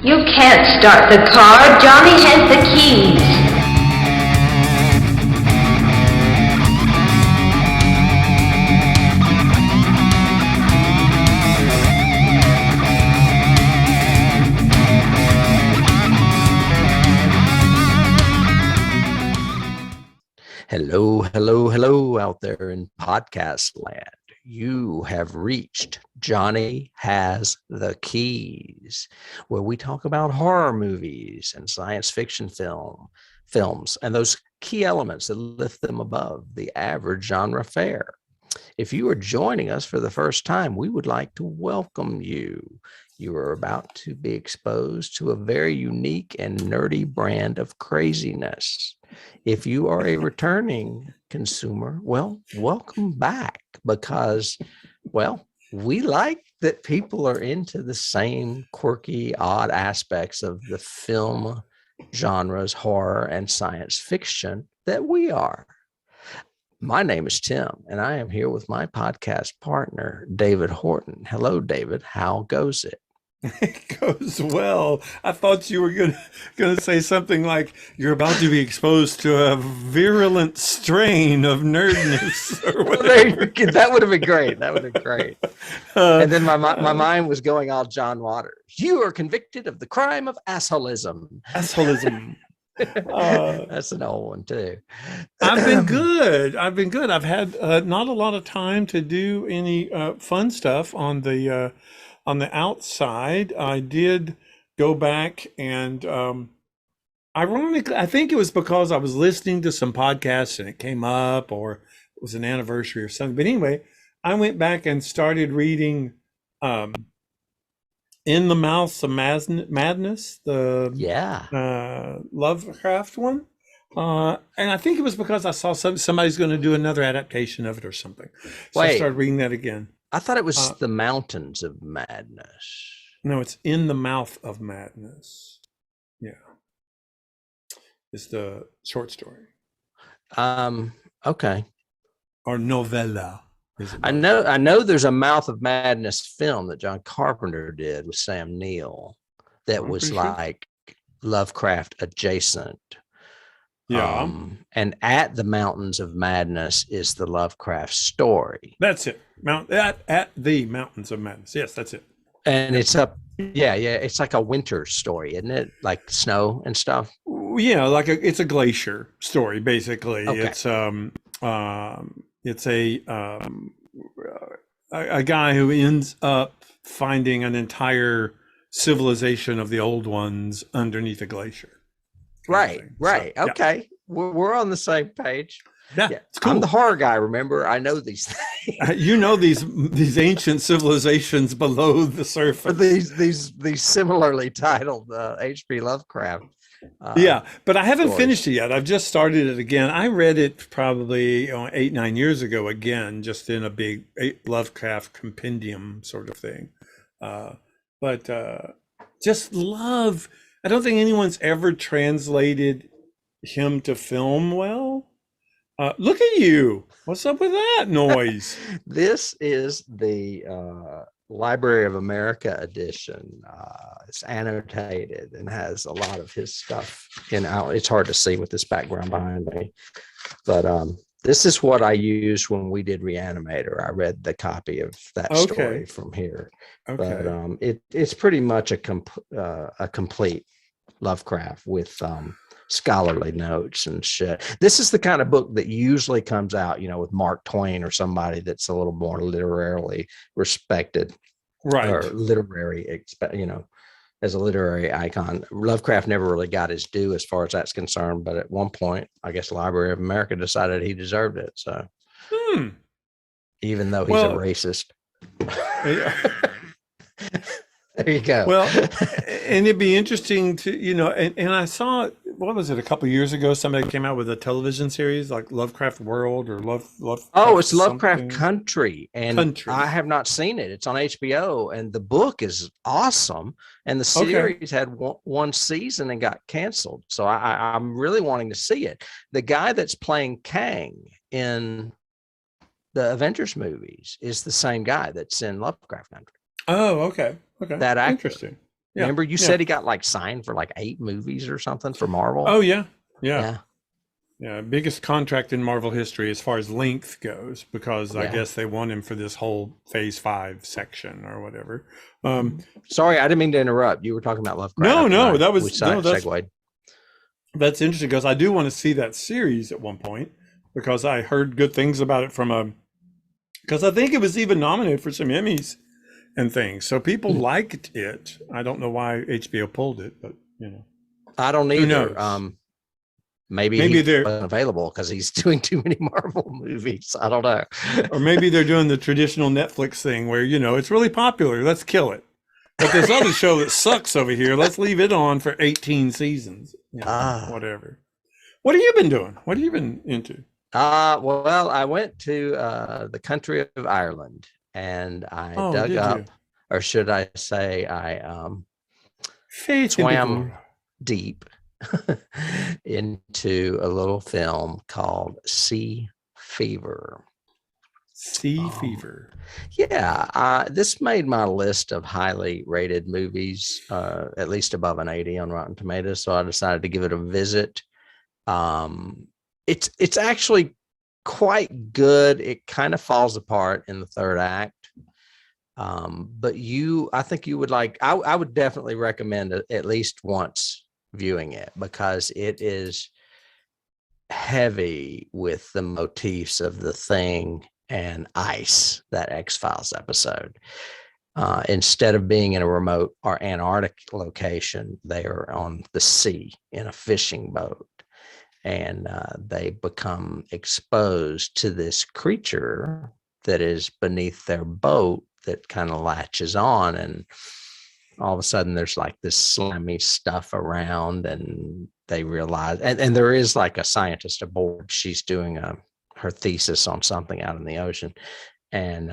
You can't start the car. Johnny has the keys. Hello, hello, hello out there in podcast land. You have reached Johnny Has the Keys, where we talk about horror movies and science fiction films and those key elements that lift them above the average genre fare. If you are joining us for the first time, we would like to welcome you. You are about to be exposed to a very unique and nerdy brand of craziness. If you are a returning consumer, well, welcome back because, well, we like that people are into the same quirky, odd aspects of the film genres, horror and science fiction that we are. My name is Tim, and I am here with my podcast partner, David Horton. Hello, David. How goes it? It goes well. I thought you were gonna say something like you're about to be exposed to a virulent strain of nerdness or whatever. That would have been great. That would have been great. And then my mind was going all John Waters. You are convicted of the crime of assholism. Assholism. That's an old one too. I've been good. I've had not a lot of time to do any fun stuff on the outside. I did go back and ironically, I think it was because I was listening to some podcasts and it came up, or it was an anniversary or something. But anyway, I went back and started reading In the Mouths of Madness, the Lovecraft one. And I think it was because I saw somebody's going to do another adaptation of it or something. So I started reading that again. I thought it was The Mountains of Madness. No, it's In the Mouth of Madness. Yeah. It's the short story. Okay. Or novella. I know there's a Mouth of Madness film that John Carpenter did with Sam Neill that was like Lovecraft adjacent. Yeah. And At the Mountains of Madness is the Lovecraft story. That's it. At the Mountains of Madness. Yes, that's it. And it's it's like a winter story, isn't it? Like snow and stuff. Yeah, it's a glacier story basically. Okay. It's a guy who ends up finding an entire civilization of the old ones underneath a glacier. Right. So, okay. Yeah. We're on the same page. Yeah. It's cool. I'm the horror guy, remember? I know these things. You know these ancient civilizations below the surface. These similarly titled H.P. Lovecraft. Yeah, but I haven't finished it yet. I've just started it again. I read it probably 8-9 years ago again, just in a big Lovecraft compendium sort of thing. But just love. I don't think anyone's ever translated him to film well. Look at you. What's up with that noise? This is the Library of America edition. It's annotated and has a lot of his stuff it's hard to see with this background behind me. But this is what I used when we did Reanimator. I read the copy of that story from here. Okay. But it's pretty much a complete Lovecraft with scholarly notes and shit. This is the kind of book that usually comes out, with Mark Twain or somebody that's a little more literarily respected, right? Or literary, as a literary icon. Lovecraft never really got his due as far as that's concerned, but at one point, I guess Library of America decided he deserved it. So, even though he's a racist. Yeah. There you go. Well, and it'd be interesting to, and I saw, what was it, a couple of years ago, somebody came out with a television series like Lovecraft World or Lovecraft. Oh, it's Lovecraft Country. And Country. I have not seen it. It's on HBO and the book is awesome. And the series had one season and got canceled. So I'm really wanting to see it. The guy that's playing Kang in the Avengers movies is the same guy that's in Lovecraft Country. Oh, okay. That actor. Interesting. Yeah. Remember you Yeah. said he got like signed for like 8 movies or something for Marvel? Oh yeah. Yeah. yeah. Yeah. Biggest contract in Marvel history as far as length goes, because I Yeah. guess they want him for this whole phase 5 section or whatever. Sorry, I didn't mean to interrupt. You were talking about Lovecraft. No, segued. That's interesting because I do want to see that series at one point, because I heard good things about it because I think it was even nominated for some Emmys and things. So people liked it. I don't know why HBO pulled it, but I don't either. Who knows? Maybe he wasn't available because he's doing too many Marvel movies. I don't know. Or maybe they're doing the traditional Netflix thing where, it's really popular. Let's kill it. But this other show that sucks over here, let's leave it on for 18 seasons. Whatever. What have you been doing? What have you been into? Well, I went to the country of Ireland, and I dug up, or should I say I swam deep into a little film called Sea Fever. Sea Fever. Yeah, this made my list of highly rated movies, at least above an 80 on Rotten Tomatoes. So I decided to give it a visit. It's actually quite good. It kind of falls apart in the third act. But I think you would like. I would definitely recommend it at least once viewing it, because it is heavy with the motifs of The Thing and Ice, that X-Files episode. Instead of being in a remote or Antarctic location, they are on the sea in a fishing boat, and they become exposed to this creature that is beneath their boat that kind of latches on, and all of a sudden there's like this slimy stuff around, and they realize, and there is like a scientist aboard. She's doing her thesis on something out in the ocean, and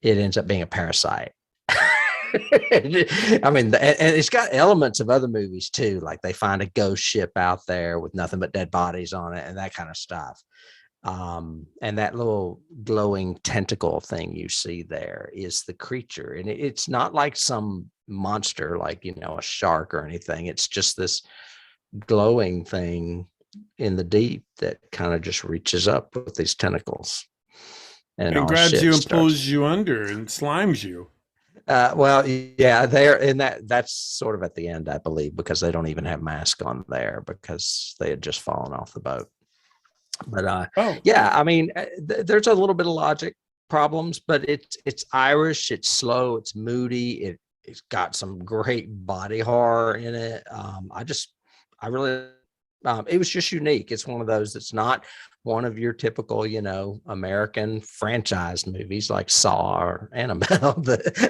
it ends up being a parasite. I mean, and it's got elements of other movies too, like they find a ghost ship out there with nothing but dead bodies on it and that kind of stuff. And that little glowing tentacle thing you see there is the creature, and it's not like some monster like a shark or anything. It's just this glowing thing in the deep that kind of just reaches up with these tentacles and grabs you and pulls you under and slimes you. Well, yeah, they're in that's sort of at the end, I believe, because they don't even have masks on there because they had just fallen off the boat. But yeah, I mean, there's a little bit of logic problems, but it's Irish, it's slow, it's moody, it's got some great body horror in it. I really, it was just unique. It's one of those that's not one of your typical, American franchise movies like Saw or Annabelle.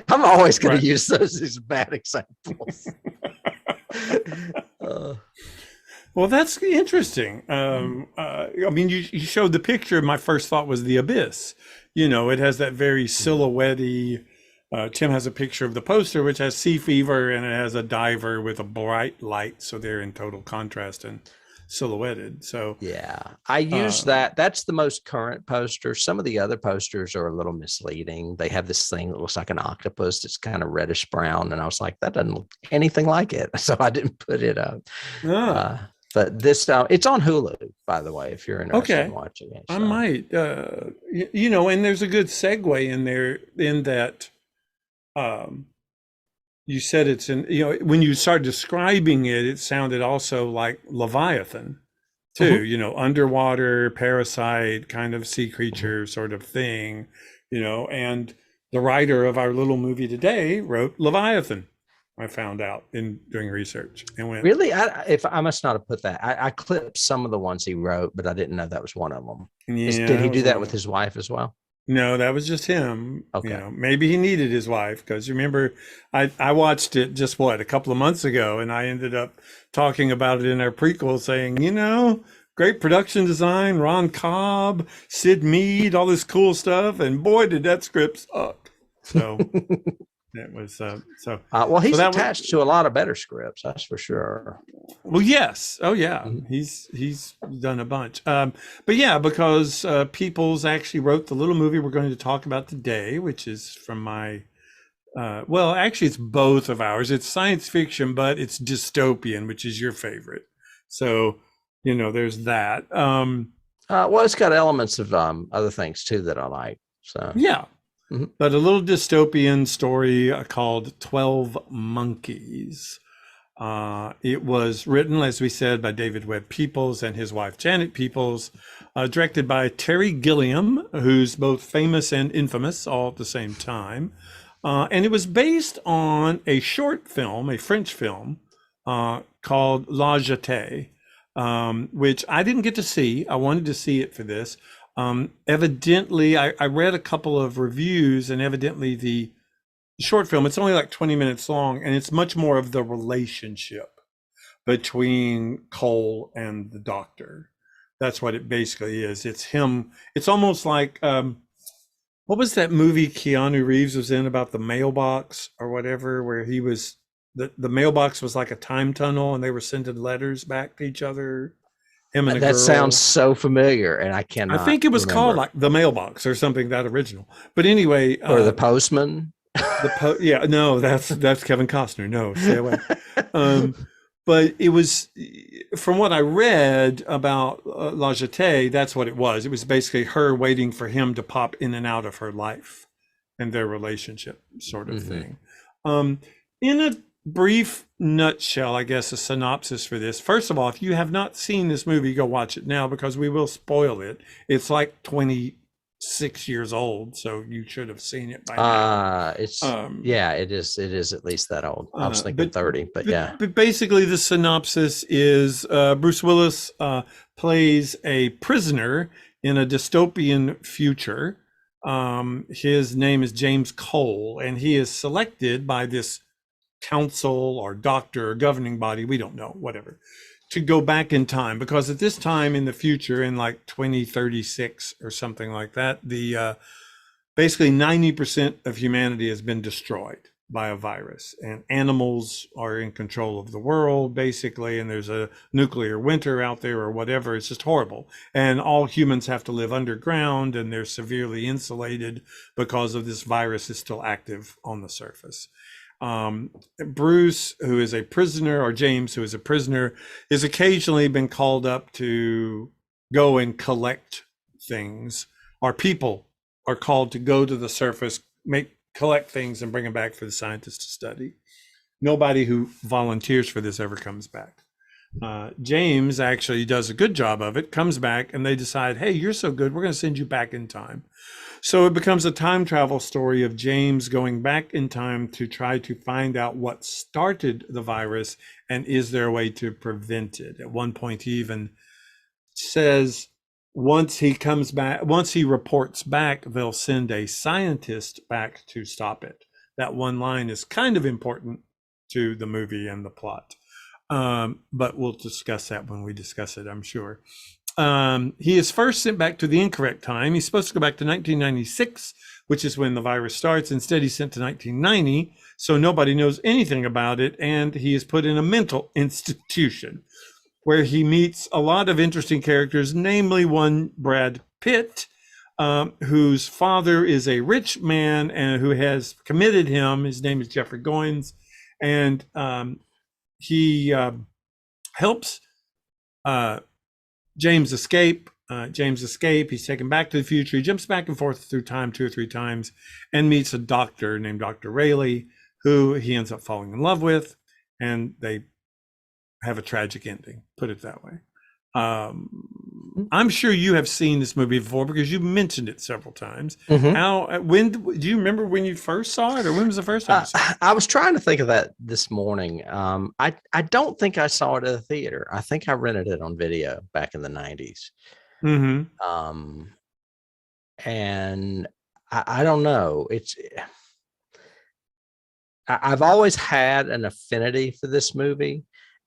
I'm always going to use those as bad examples. Well, that's interesting. I mean, you showed the picture. My first thought was The Abyss. It has that very silhouette-y. Tim has a picture of the poster, which has sea fever, and it has a diver with a bright light. So they're in total contrast and silhouetted. So yeah, I use that. That's the most current poster. Some of the other posters are a little misleading. They have this thing that looks like an octopus. It's kind of reddish brown, and I was like, that doesn't look anything like it, so I didn't put it up. But this, it's on Hulu, by the way, if you're interested in watching it. So. I might, and there's a good segue in there in that. You said it's in, when you started describing it, it sounded also like Leviathan too, underwater parasite kind of sea creature sort of thing, and the writer of our little movie today wrote Leviathan. I found out in doing research and went, really? I must not have put that. I clipped some of the ones he wrote, but I didn't know that was one of them. Yeah, did he do that with his wife as well? No, that was just him. Okay. Maybe he needed his wife, because remember, I watched it just a couple of months ago, and I ended up talking about it in our prequel, saying, great production design, Ron Cobb, Sid Mead, all this cool stuff, and boy, did that script suck. So it was well, he's attached to a lot of better scripts, that's for sure. Well, yes. Oh, yeah. Mm-hmm. He's done a bunch. But yeah, because Peoples actually wrote the little movie we're going to talk about today, which is from my Well, actually, it's both of ours. It's science fiction, but it's dystopian, which is your favorite. So, there's that. Well, it's got elements of other things too that I like. So Yeah, mhm. but a little dystopian story called 12 Monkeys. It was written, as we said, by David Webb Peoples and his wife Janet Peoples, directed by Terry Gilliam, who's both famous and infamous all at the same time. And it was based on a short film, a French film, called La Jetée, which I didn't get to see. I wanted to see it for this. Evidently, I read a couple of reviews, and evidently the short film, it's only like 20 minutes long, and it's much more of the relationship between Cole and the doctor. That's what it basically is. It's him. It's almost like, what was that movie Keanu Reeves was in about the mailbox or whatever, where he was, the mailbox was like a time tunnel and they were sending letters back to each other, him and a That girl. sounds so familiar, and I I cannot think it was called remember. like The Mailbox or something, that original. But anyway, Or The Postman. yeah, no, that's Kevin Costner. No, stay away. But it was, from what I read about La Jetée, that's what it was. It was basically her waiting for him to pop in and out of her life and their relationship, sort of thing. In a brief nutshell, I guess, a synopsis for this. First of all, if you have not seen this movie, go watch it now, because we will spoil it. It's like 26 years old, so you should have seen it by now. It's yeah, it is at least that old. I was thinking 30, but yeah. But basically the synopsis is Bruce Willis plays a prisoner in a dystopian future. His name is James Cole, and he is selected by this council or doctor or governing body, we don't know, whatever, to go back in time, because at this time in the future, in like 2036 or something like that, the basically 90% of humanity has been destroyed by a virus, and animals are in control of the world basically, and there's a nuclear winter out there or whatever. It's just horrible, and all humans have to live underground, and they're severely insulated because of this virus is still active on the surface. Bruce, who is a prisoner, or James, who is a prisoner, is occasionally been called up to go and collect things, or people are called to go to the surface, collect things and bring them back for the scientists to study. Nobody who volunteers for this ever comes back. James actually does a good job of it, comes back, and they decide, hey, you're so good, we're going to send you back in time. So it becomes a time travel story of James going back in time to try to find out what started the virus, and is there a way to prevent it. At one point, he even says once he comes back, once he reports back, they'll send a scientist back to stop it. That one line is kind of important to the movie and the plot. But we'll discuss that when we discuss it, I'm sure. He is first sent back to the incorrect time. He's supposed to go back to 1996, which is when the virus starts. Instead, he's sent to 1990, so nobody knows anything about it, and he is put in a mental institution where he meets a lot of interesting characters, namely one Brad Pitt, whose father is a rich man and who has committed him. His name is Jeffrey Goines, and he helps James escape. He's taken back to the future. He jumps back and forth through time 2 or 3 times and meets a doctor named Dr. Railly, who he ends up falling in love with, and they have a tragic ending, put it that way. I'm sure you have seen this movie before because you've mentioned it several times. When do you remember when you first saw it, or when was the first time you saw it? I was trying to think of that this morning. I don't think I saw it at a theater. I think I rented it on video back in the 90s. And I don't know. I've always had an affinity for this movie,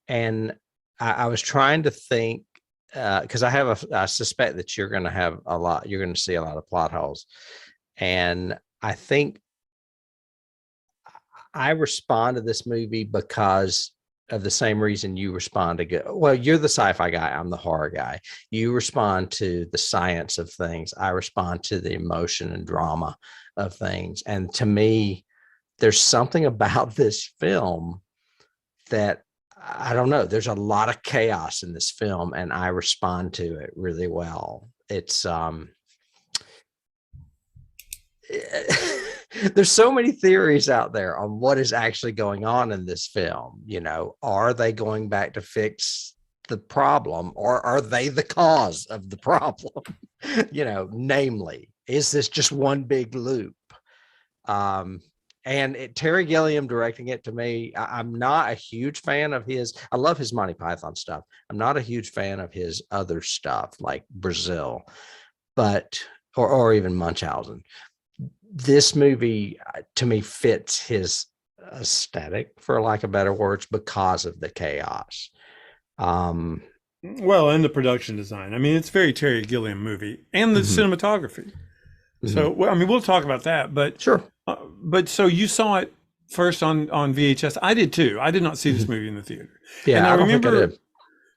and I was trying to think, because I suspect that you're going to see a lot of plot holes. And I think I respond to this movie because of the same reason you respond to well, you're the sci-fi guy, I'm the horror guy. You respond to the science of things. I respond to the emotion and drama of things. And to me, there's something about this film that I don't know. There's a lot of chaos in this film, and I respond to it really well. It's there's so many theories out there on what is actually going on in this film. You know, are they going back to fix the problem, or are they the cause of the problem? You know, namely, is this just one big loop? Terry Gilliam directing it, to me, I'm not a huge fan of his. I love his Monty Python stuff. I'm not a huge fan of his other stuff like Brazil, or even Munchausen. This movie, to me, fits his aesthetic, for lack of better words, because of the chaos. Well, and the production design. I mean, it's very Terry Gilliam movie, and the cinematography. So, well, I mean, we'll talk about that, but sure. But so you saw it first on VHS. I did too. I did not see this movie in the theater. Yeah, and I don't think I did.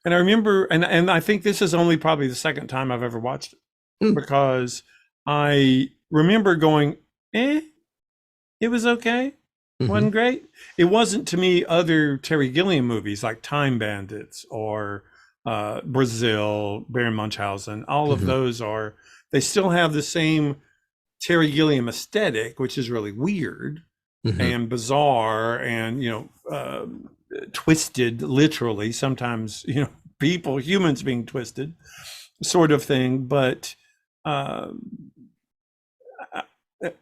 And I remember, and I think this is only probably the second time I've ever watched it, because I remember going, it was okay. Wasn't great. It wasn't, to me, other Terry Gilliam movies like Time Bandits or Brazil, Baron Munchausen. All of those they still have the same Terry Gilliam aesthetic, which is really weird and bizarre and, twisted, literally, sometimes, humans being twisted sort of thing. But I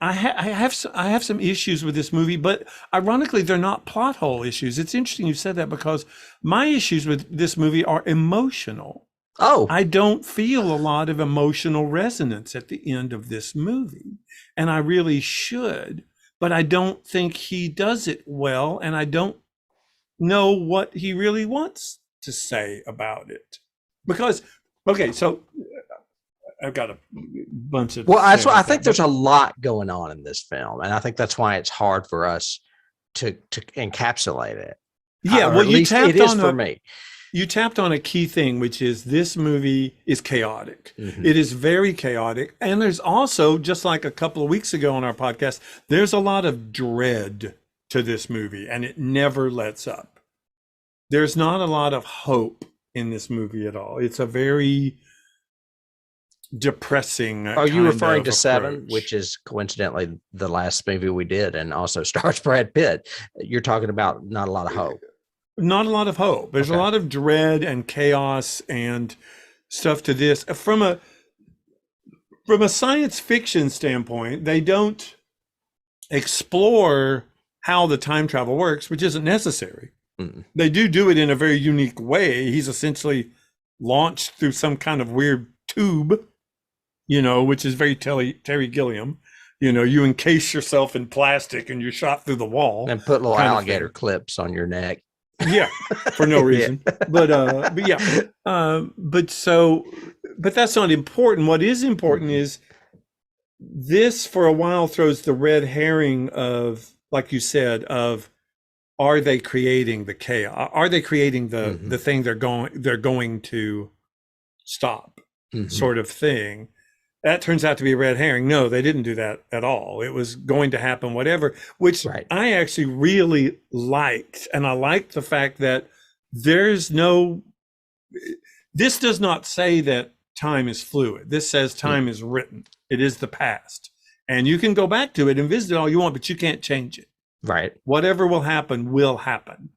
have some issues with this movie, but ironically, they're not plot hole issues. It's interesting you said that, because my issues with this movie are emotional. Oh, I don't feel a lot of emotional resonance at the end of this movie, and I really should, but I don't think he does it well, and I don't know what he really wants to say about it. Because, okay, so I've got a bunch of... Well, that's why I think there's a lot going on in this film, and I think that's why it's hard for us to encapsulate it. Yeah, well, at least it is for me. You tapped on a key thing, which is this movie is chaotic. It is very chaotic. And there's also, just like a couple of weeks ago on our podcast, there's a lot of dread to this movie, and it never lets up. There's not a lot of hope in this movie at all. It's a very depressing. Are you referring to Seven, which is coincidentally the last movie we did and also stars Brad Pitt? You're talking about not a lot of hope. Not a lot of hope. There's a lot of dread and chaos and stuff to this. From a science fiction standpoint, they don't explore how the time travel works, which isn't necessary. They do it in a very unique way. He's essentially launched through some kind of weird tube, which is very Terry Gilliam. You encase yourself in plastic and you're shot through the wall. And put little alligator clips on your neck. Yeah, for no reason. But that's not important. What is important is this, for a while, throws the red herring of, like you said, of, are they creating the chaos? Are they creating the thing they're going to stop, sort of thing? That turns out to be a red herring. No, they didn't do that at all. It was going to happen, whatever, which I actually really liked. And I liked the fact that this does not say that time is fluid. This says time is written. It is the past. And you can go back to it and visit it all you want, but you can't change it. Right. Whatever will happen will happen.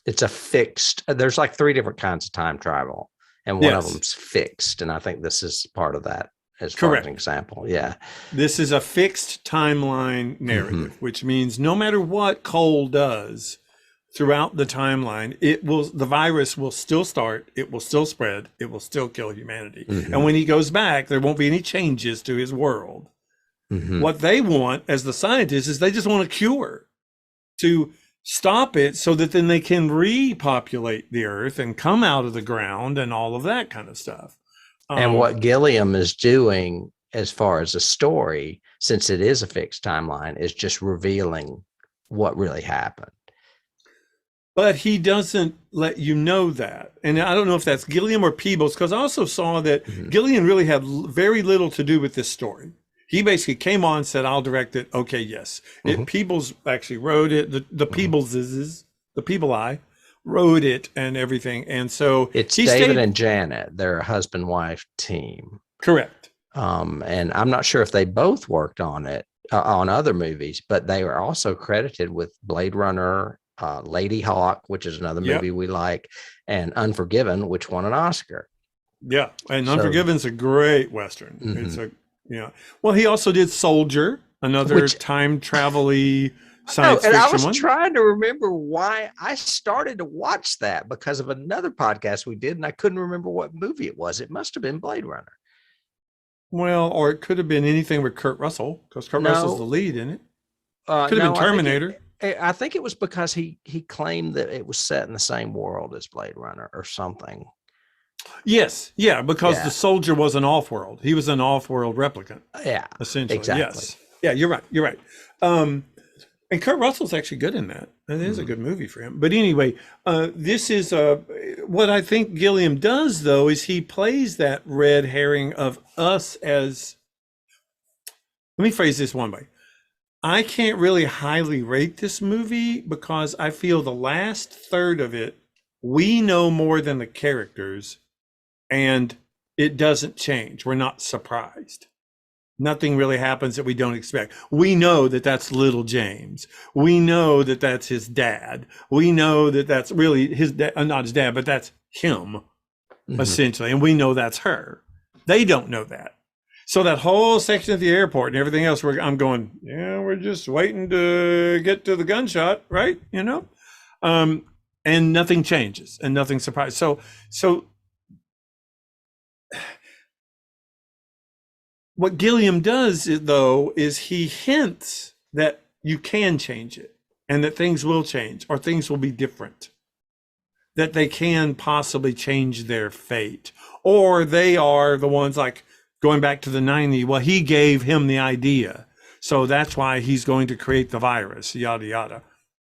It's a fixed, there's like 3 different kinds of time travel. And one of them's fixed. And I think this is part of that as far as an example. Yeah. This is a fixed timeline narrative, which means no matter what Cole does throughout the timeline, the virus will still start, it will still spread, it will still kill humanity. And when he goes back, there won't be any changes to his world. What they want as the scientists is they just want a cure to stop it, so that then they can repopulate the earth and come out of the ground and all of that kind of stuff. And what Gilliam is doing as far as a story, since it is a fixed timeline, is just revealing what really happened. But he doesn't let you know that. And I don't know if that's Gilliam or Peebles, because I also saw that Gilliam really had very little to do with this story. He basically came on, said, "I'll direct it." Okay, yes. Peebles actually wrote it. The Peebleses, the People wrote it and everything. And so it's he David stayed. and Janet. They're a husband-wife team. Correct. And I'm not sure if they both worked on it on other movies, but they were also credited with Blade Runner, Lady Hawk, which is another movie we like, and Unforgiven, which won an Oscar. Yeah, and Unforgiven's a great Western. It's a Well, he also did Soldier, another time travel-y science fiction one. I was trying to remember why I started to watch that because of another podcast we did, and I couldn't remember what movie it was. It must have been Blade Runner. Well, or it could have been anything with Kurt Russell, because Kurt Russell's the lead in it. Could have been Terminator. I think it was because he claimed that it was set in the same world as Blade Runner or something. Yes, because the soldier was an off-world. He was an off-world replicant. Yeah, essentially. exactly. Yes. Yeah, you're right. And Kurt Russell's actually good in that. It is a good movie for him. But anyway, this is what I think Gilliam does, though, is he plays that red herring of us as. Let me phrase this one way. I can't really highly rate this movie because I feel the last third of it, we know more than the characters, and it doesn't change. We're not surprised. Nothing really happens that we don't expect. We know that that's little James. We know that that's his dad. We know that that's really his dad, not his dad, but that's him, essentially. And we know that's her. They don't know that. So that whole section at the airport and everything else, I'm going, we're just waiting to get to the gunshot, right? And nothing changes and nothing surprises. So what Gilliam does, though, is he hints that you can change it and that things will change or things will be different, that they can possibly change their fate, or they are the ones like going back to the 90s. Well, he gave him the idea, so that's why he's going to create the virus, yada, yada.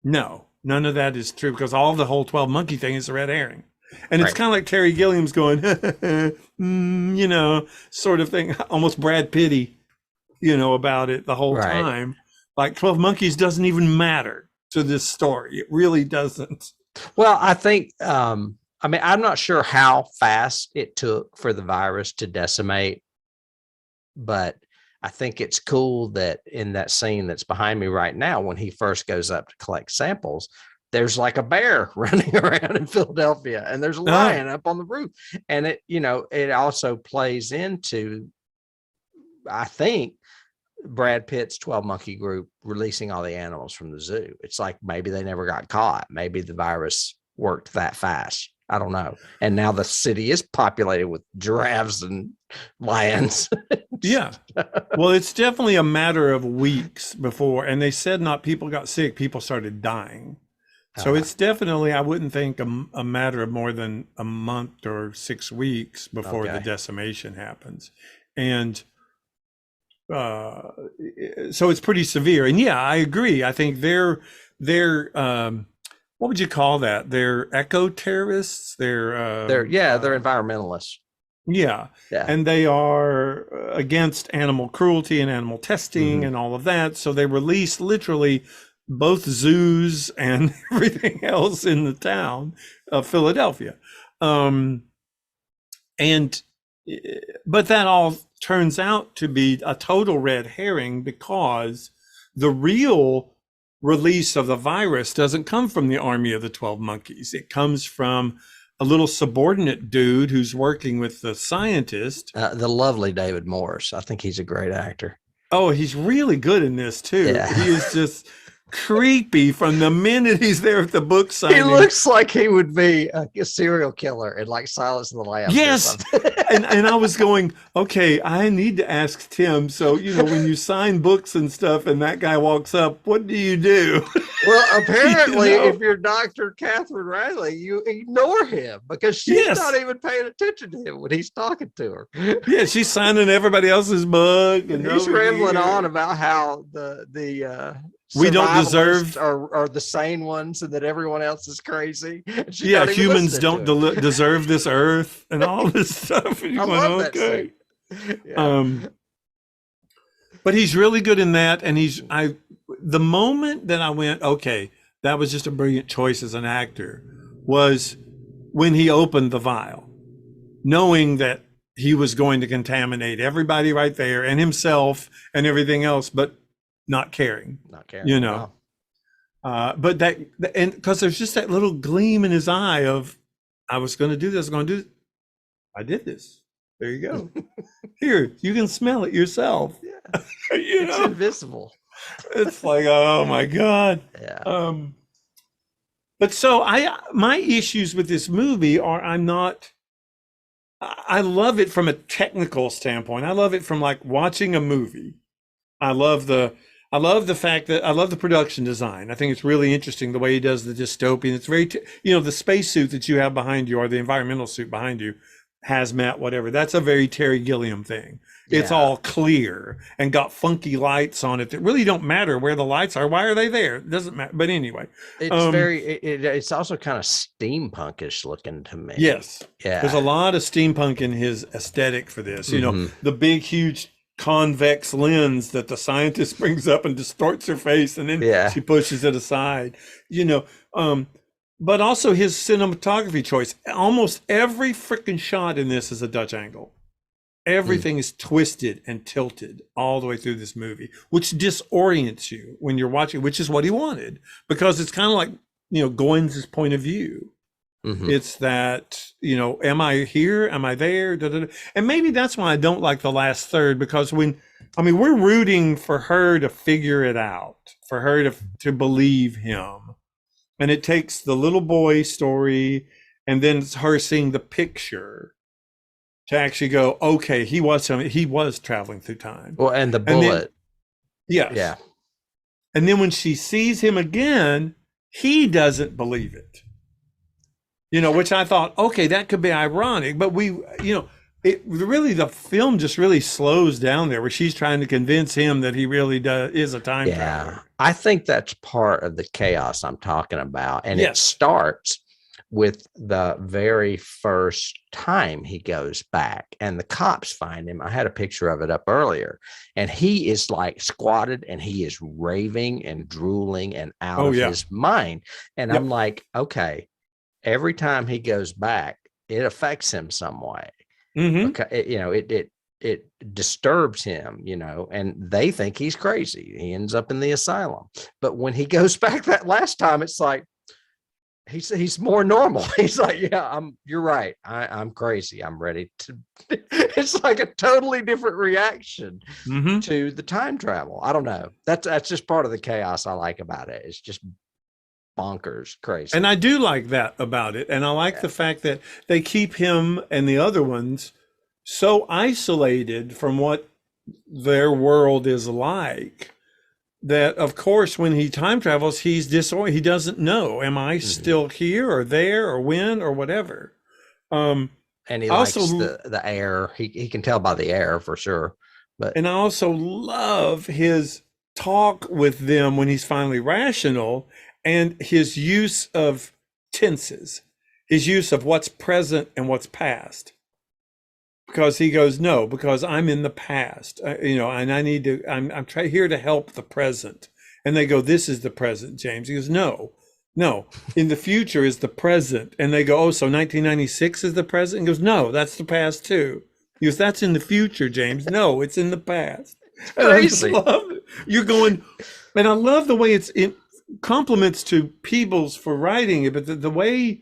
No, none of that is true because all the whole 12 monkey thing is a red herring. And it's kind of like Terry Gilliam's going, sort of thing, almost Brad Pitty, about it the whole time. Like 12 Monkeys doesn't even matter to this story. It really doesn't. Well, I think, I'm not sure how fast it took for the virus to decimate, but I think it's cool that in that scene that's behind me right now, when he first goes up to collect samples, there's like a bear running around in Philadelphia and there's a lion up on the roof. And it also plays into, I think, Brad Pitt's 12 Monkey Group releasing all the animals from the zoo. It's like, maybe they never got caught. Maybe the virus worked that fast. I don't know. And now the city is populated with giraffes and lions. Yeah. Well, it's definitely a matter of weeks before. And they said not people got sick, people started dying. So it's definitely, I wouldn't think a matter of more than a month or 6 weeks before the decimation happens. And so it's pretty severe. And yeah, I agree. I think they're what would you call that? They're eco-terrorists. They're environmentalists. Yeah. And they are against animal cruelty and animal testing and all of that. So they release literally both zoos and everything else in the town of Philadelphia. But that all turns out to be a total red herring because the real release of the virus doesn't come from the army of the 12 monkeys. It comes from a little subordinate dude who's working with the scientist. The lovely David Morse. I think he's a great actor. Oh, he's really good in this too. Yeah. He is just creepy from the minute he's there at the book signing. He looks like he would be a serial killer in like Silence of the Lambs. Yes. and I was going, okay, I need to ask Tim. So, when you sign books and stuff and that guy walks up, what do you do? Well, apparently if you're Dr. Kathryn Railly, you ignore him because she's not even paying attention to him when he's talking to her. Yeah, she's signing everybody else's book. And he's rambling on about how the we don't deserve are the sane ones and that everyone else is crazy. Yeah, humans don't deserve this earth and all this stuff. And I love that scene. Yeah. But he's really good in that. And the moment that I went, okay, that was just a brilliant choice as an actor, was when he opened the vial, knowing that he was going to contaminate everybody right there and himself and everything else, but not caring, you know. Wow. But and because there's just that little gleam in his eye of, I was going to do this, I did this. There you go. Here, you can smell it yourself. Yeah. It's invisible. It's like, oh my God. Yeah. But so my issues with this movie are, I love it from a technical standpoint. I love it from like watching a movie. I love the fact that I love the production design. I think it's really interesting the way he does the dystopian. It's very, the spacesuit that you have behind you, or the environmental suit behind you, hazmat, whatever. That's a very Terry Gilliam thing. It's all clear and got funky lights on it that really don't matter where the lights are. Why are they there? It doesn't matter. But anyway, it's also kind of steampunkish looking to me. Yes. Yeah. There's a lot of steampunk in his aesthetic for this. The big, huge convex lens that the scientist brings up and distorts her face, and then she pushes it aside. But also his cinematography choice. Almost every freaking shot in this is a Dutch angle. Everything is twisted and tilted all the way through this movie, which disorients you when you're watching, which is what he wanted, because it's kind of like, Goines' point of view. It's that, am I here? Am I there? Da, da, da. And maybe that's why I don't like the last third, because we're rooting for her to figure it out, for her to believe him. And it takes the little boy story and then it's her seeing the picture to actually go, okay, he was traveling through time. Well, and the bullet. Yes. Yeah. And then when she sees him again, he doesn't believe it. Which I thought, okay, that could be ironic, but the film just really slows down there, where she's trying to convince him that he really is a time traveler. I think that's part of the chaos I'm talking about. And it starts with the very first time he goes back and the cops find him. I had a picture of it up earlier, and he is like squatted and he is raving and drooling and out of his mind. And I'm like, okay, every time he goes back, it affects him some way. Okay, it disturbs him, and they think he's crazy. He ends up in the asylum. But when he goes back that last time, it's like he's more normal. He's like, you're right. I'm crazy. I'm ready to. It's like a totally different reaction to the time travel. I don't know. That's just part of the chaos I like about it. It's just bonkers crazy. And I do like that about it. And I like the fact that they keep him and the other ones so isolated from what their world is like, that of course when he time travels, he's disoriented. He doesn't know, am I still here or there or when or whatever. And he also likes the air. He can tell by the air for sure. And I also love his talk with them when he's finally rational, and his use of tenses, his use of what's present and what's past. Because he goes, no, because I'm in the past, and I need to, I'm here to help the present. And they go, this is the present, James. He goes, no, in the future is the present. And they go, oh, so 1996 is the present? He goes, no, that's the past too. He goes, that's in the future, James. No, it's in the past. Crazy. And I love it. You're going, and I love the way it compliments to Peebles for writing it, but the way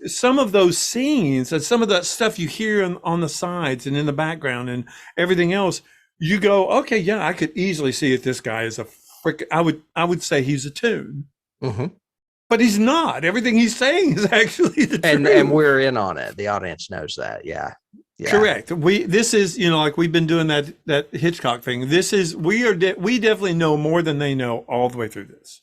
some of those scenes and some of that stuff you hear on the sides and in the background and everything else, you go, okay, yeah, I could easily see it. This guy is a frick. I would say he's a tune, but he's not. Everything he's saying is actually the truth. And we're in on it. The audience knows that. Yeah. Correct. This is, like we've been doing that Hitchcock thing. This is, we definitely know more than they know all the way through this,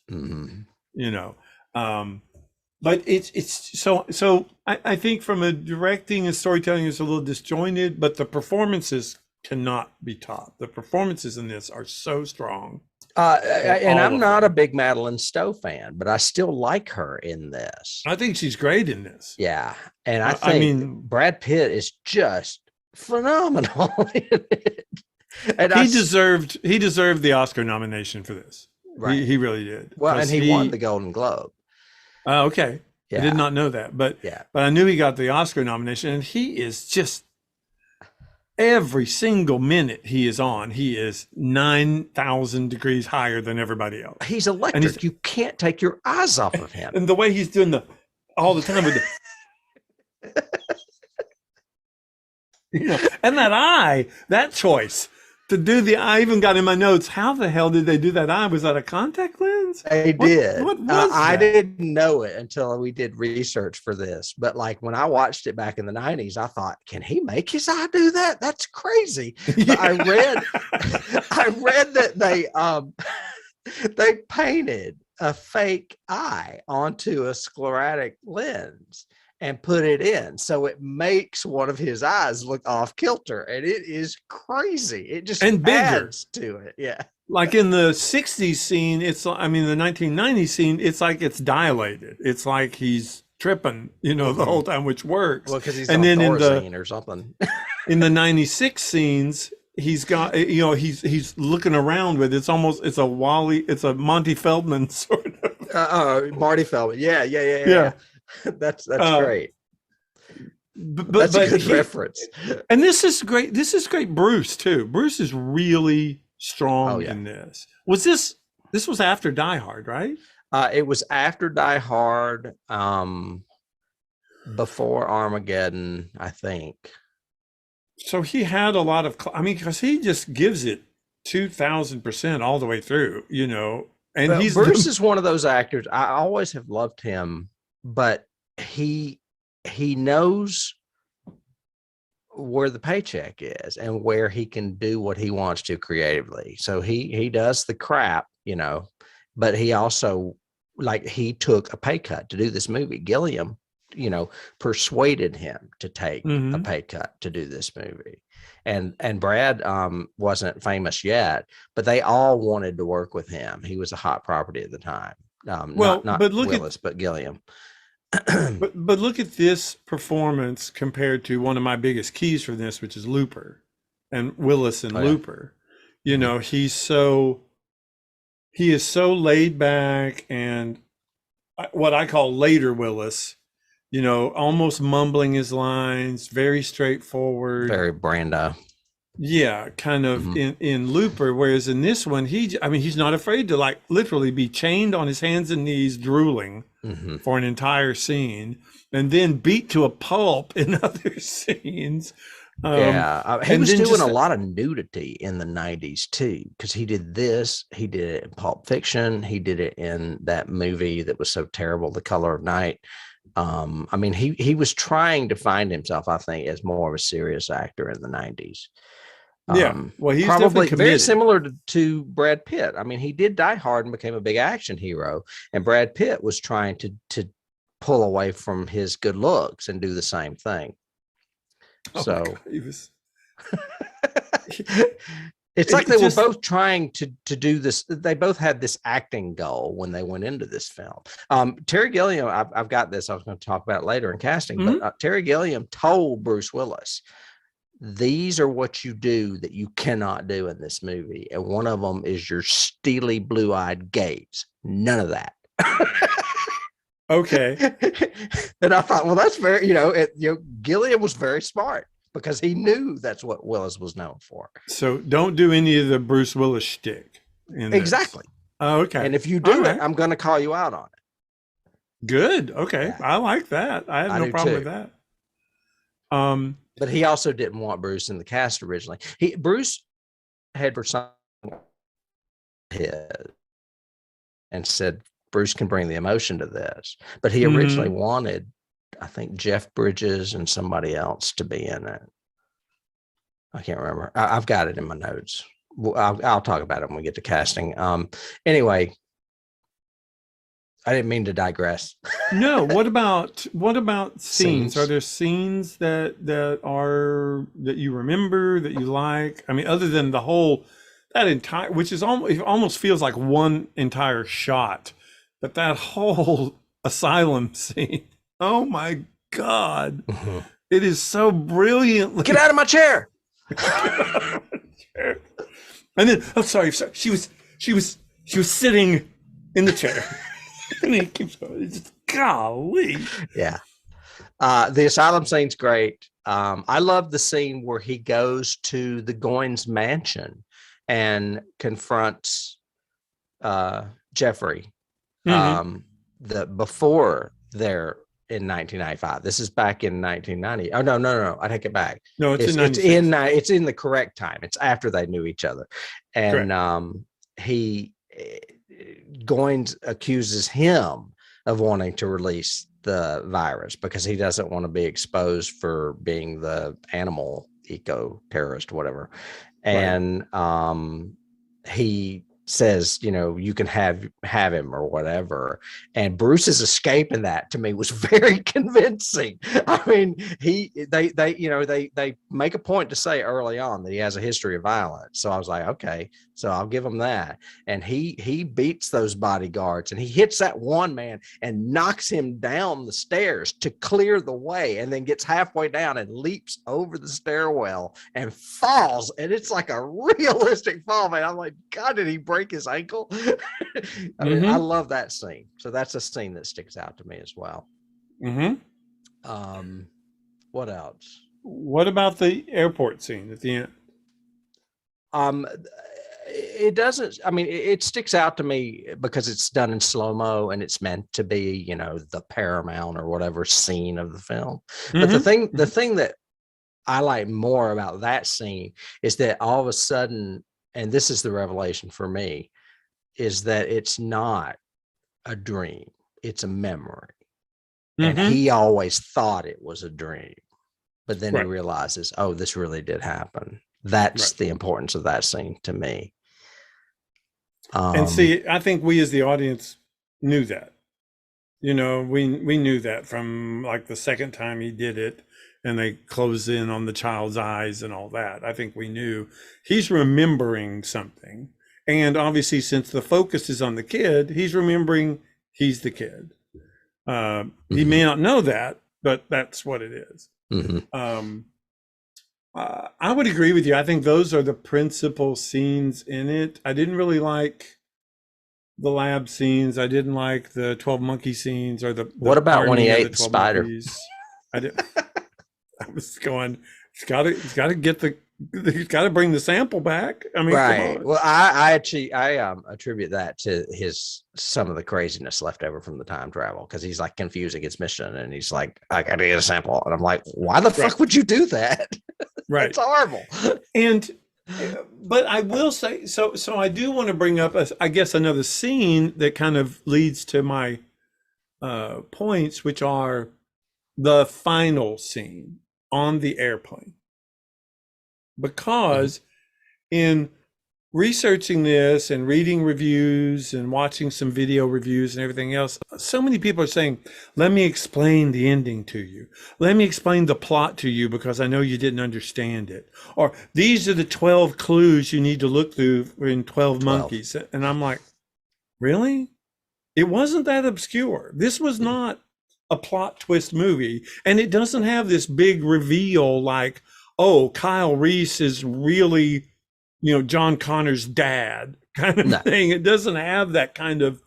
but it's so I think from a directing and storytelling, it's a little disjointed, but the performances cannot be topped. The performances in this are so strong. And I'm not a big Madeleine Stowe fan, but I still like her in this. I think she's great in this. Yeah. And I mean, Brad Pitt is just phenomenal in it. And he deserved the Oscar nomination for this. Right. He really did. Well, and he won the Golden Globe. Okay. Yeah. I did not know that, but I knew he got the Oscar nomination, and he is just every single minute he is on, he is 9,000 degrees higher than everybody else. He's electric. You can't take your eyes off of him. And the way he's doing all the time with and that choice to do I even got in my notes, how the hell did they do that eye? Was that a contact lens? They did. What was that? I didn't know it until we did research for this. But like when I watched it back in the 90s, I thought, can he make his eye do that? That's crazy. But I read that they painted a fake eye onto a sclerotic lens and put it in, so it makes one of his eyes look off kilter, and it is crazy. It just adds to it. Yeah, like in the 60s scene, the 1990s scene, it's like it's dilated. It's like he's tripping, the whole time, which works. Well, because he's on Thorazine or something. In the 96 scenes, he's got, he's looking around with, it's a Monty Feldman sort of. Marty Feldman. Yeah. That's great. But that's a good reference. And this is great. This is great. Bruce too. Bruce is really strong in this. This was after Die Hard, right? It was after Die Hard, before Armageddon, I think. So he had a lot of, because he just gives it 2,000% all the way through, And Bruce is one of those actors. I always have loved him. But he knows where the paycheck is and where he can do what he wants to creatively. So he does the crap, but he also, he took a pay cut to do this movie. Gilliam, persuaded him to take a pay cut to do this movie. And Brad wasn't famous yet, but they all wanted to work with him. He was a hot property at the time. Not Willis, but Gilliam. but look at this performance compared to one of my biggest keys for this, which is Looper and Willis and Looper. He is so laid back, and what I call later Willis, almost mumbling his lines, very straightforward, very Brando. Yeah, kind of in Looper, whereas in this one, he's not afraid to literally be chained on his hands and knees, drooling for an entire scene, and then beat to a pulp in other scenes. He was doing a lot of nudity in the 90s too, because he did this. He did it in Pulp Fiction. He did it in that movie that was so terrible, The Color of Night. He was trying to find himself, I think, as more of a serious actor in the 90s. Well, he's probably very similar to Brad Pitt. He did Die Hard and became a big action hero, and Brad Pitt was trying to pull away from his good looks and do the same thing. It's like they were both trying to do this. They both had this acting goal when they went into this film. Terry Gilliam, I've got this. I was going to talk about it later in casting, but Terry Gilliam told Bruce Willis, these are what you do that you cannot do in this movie. And one of them is your steely blue-eyed gaze. None of that. Okay. And I thought, well, that's very, Gilliam was very smart because he knew that's what Willis was known for. So don't do any of the Bruce Willis shtick. Exactly. Oh, okay. And if you do it, I'm going to call you out on it. Good. Okay. Yeah. I like that. I have no problem with that. But he also didn't want Bruce in the cast originally. Bruce had for some and said Bruce can bring the emotion to this, but he originally wanted, I think, Jeff Bridges and somebody else to be in it. I can't remember. I've got it in my notes. I'll talk about it when we get to casting. Anyway, I didn't mean to digress. No. What about scenes? Are there scenes that you remember, that you like? Other than the whole, which is it almost feels like one entire shot, but that whole asylum scene. Oh my God. It is so brilliantly. Get out of my chair. And then, I'm sorry, she was sitting in the chair. And he keeps going. It's just, golly. Yeah. The asylum scene's great. I love the scene where he goes to the Goines mansion and confronts Jeffrey. Before they're in 1995. This is back in 1990. Oh no! I take it back. No, it's in the correct time. It's after they knew each other, and Goines accuses him of wanting to release the virus because he doesn't want to be exposed for being the animal eco terrorist, whatever. And he says, you can have him or whatever. And Bruce's escape in that to me was very convincing. I mean, they make a point to say early on that he has a history of violence. So I was like, okay, so I'll give him that. And he beats those bodyguards and he hits that one man and knocks him down the stairs to clear the way, and then gets halfway down and leaps over the stairwell and falls. And it's like a realistic fall, man. I'm like, God, did he break his ankle? I mean, I love that scene. So that's a scene that sticks out to me as well. What else? What about the airport scene at the end? It doesn't, I mean, it sticks out to me because it's done in slow-mo and it's meant to be, the paramount or whatever scene of the film. But the thing that I like more about that scene is that all of a sudden, and this is the revelation for me, is that it's not a dream, it's a memory. And he always thought it was a dream, but then he realizes, oh, this really did happen. That's the importance of that scene to me. And see, I think we as the audience knew that. We knew that from like the second time he did it, and they close in on the child's eyes and all that. I think we knew he's remembering something. And obviously, since the focus is on the kid, he's remembering he's the kid. He may not know that, but that's what it is. I would agree with you. I think those are the principal scenes in it. I didn't really like the lab scenes. I didn't like the 12 monkey scenes or the what about when he ate the spider? I was going, he's got to bring the sample back. I mean, right. Well, I attribute that to some of the craziness left over from the time travel, because he's like confusing his mission and he's like, I got to get a sample. And I'm like, why the fuck would you do that? Right. It's horrible. But I will say, so I do want to bring up, I guess, another scene that kind of leads to my points, which are the final scene on the airplane. Because in researching this and reading reviews and watching some video reviews and everything else, so many people are saying, let me explain the ending to you. Let me explain the plot to you because I know you didn't understand it. Or these are the 12 clues you need to look through in 12 monkeys. And I'm like, really? It wasn't that obscure. This was not a plot twist movie. And it doesn't have this big reveal like, oh, Kyle Reese is really, John Connor's dad kind of thing. It doesn't have that kind of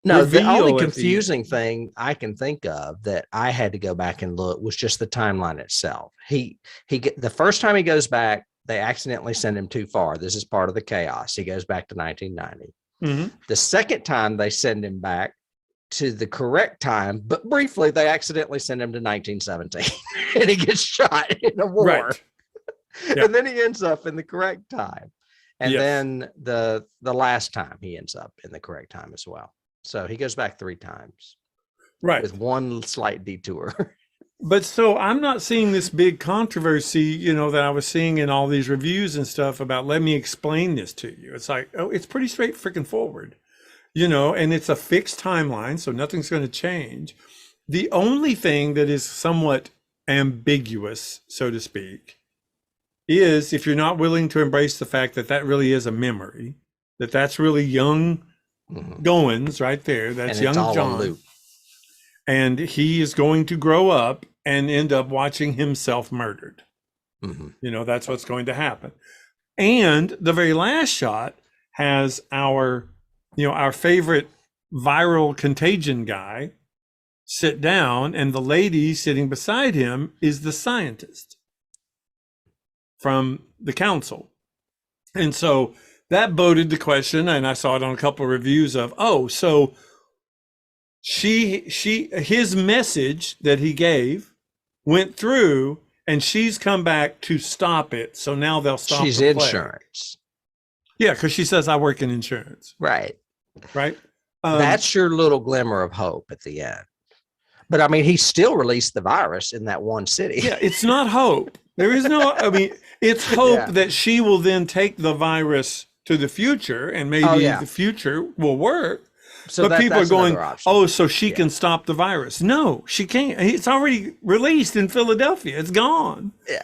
the only confusing thing I can think of that I had to go back and look was just the timeline itself. The first time he goes back, they accidentally send him too far. This is part of the chaos. He goes back to 1990. The second time they send him back to the correct time, but briefly they accidentally send him to 1917 and he gets shot in a war. Right. Yep. And then he ends up in the correct time. And then the last time he ends up in the correct time as well. So he goes back 3 times. Right. With one slight detour. But so I'm not seeing this big controversy, that I was seeing in all these reviews and stuff about, let me explain this to you. It's like, oh, it's pretty straight freaking forward, and it's a fixed timeline. So nothing's going to change. The only thing that is somewhat ambiguous, so to speak, is if you're not willing to embrace the fact that that really is a memory, that's really young Goines right there. That's young John. And he is going to grow up and end up watching himself murdered. That's what's going to happen. And the very last shot has our favorite viral contagion guy sit down, and the lady sitting beside him is the scientist from the council. And so that boded the question, and I saw it on a couple of reviews of, so his message that he gave went through, and she's come back to stop it. So now they'll stop. She's the play. Insurance. Yeah, because she says, I work in insurance. Right. That's your little glimmer of hope at the end. But I mean, he still released the virus in that one city. Yeah, it's not hope. There is no, it's hope that she will then take the virus to the future, and maybe the future will work. So but people are going, so she can stop the virus. No, she can't. It's already released in Philadelphia. It's gone. Yeah.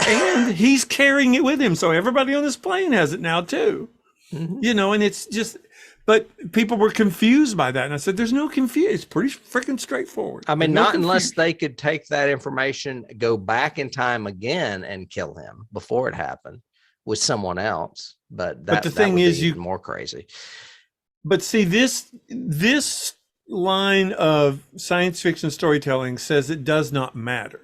And he's carrying it with him. So everybody on this plane has it now too. Mm-hmm. And it's just, but people were confused by that. And I said, there's no confusion. It's pretty freaking straightforward. I mean, not unless they could take that information, go back in time again and kill him before it happened with someone else. But the thing is, even more crazy. But see, this line of science fiction storytelling says it does not matter.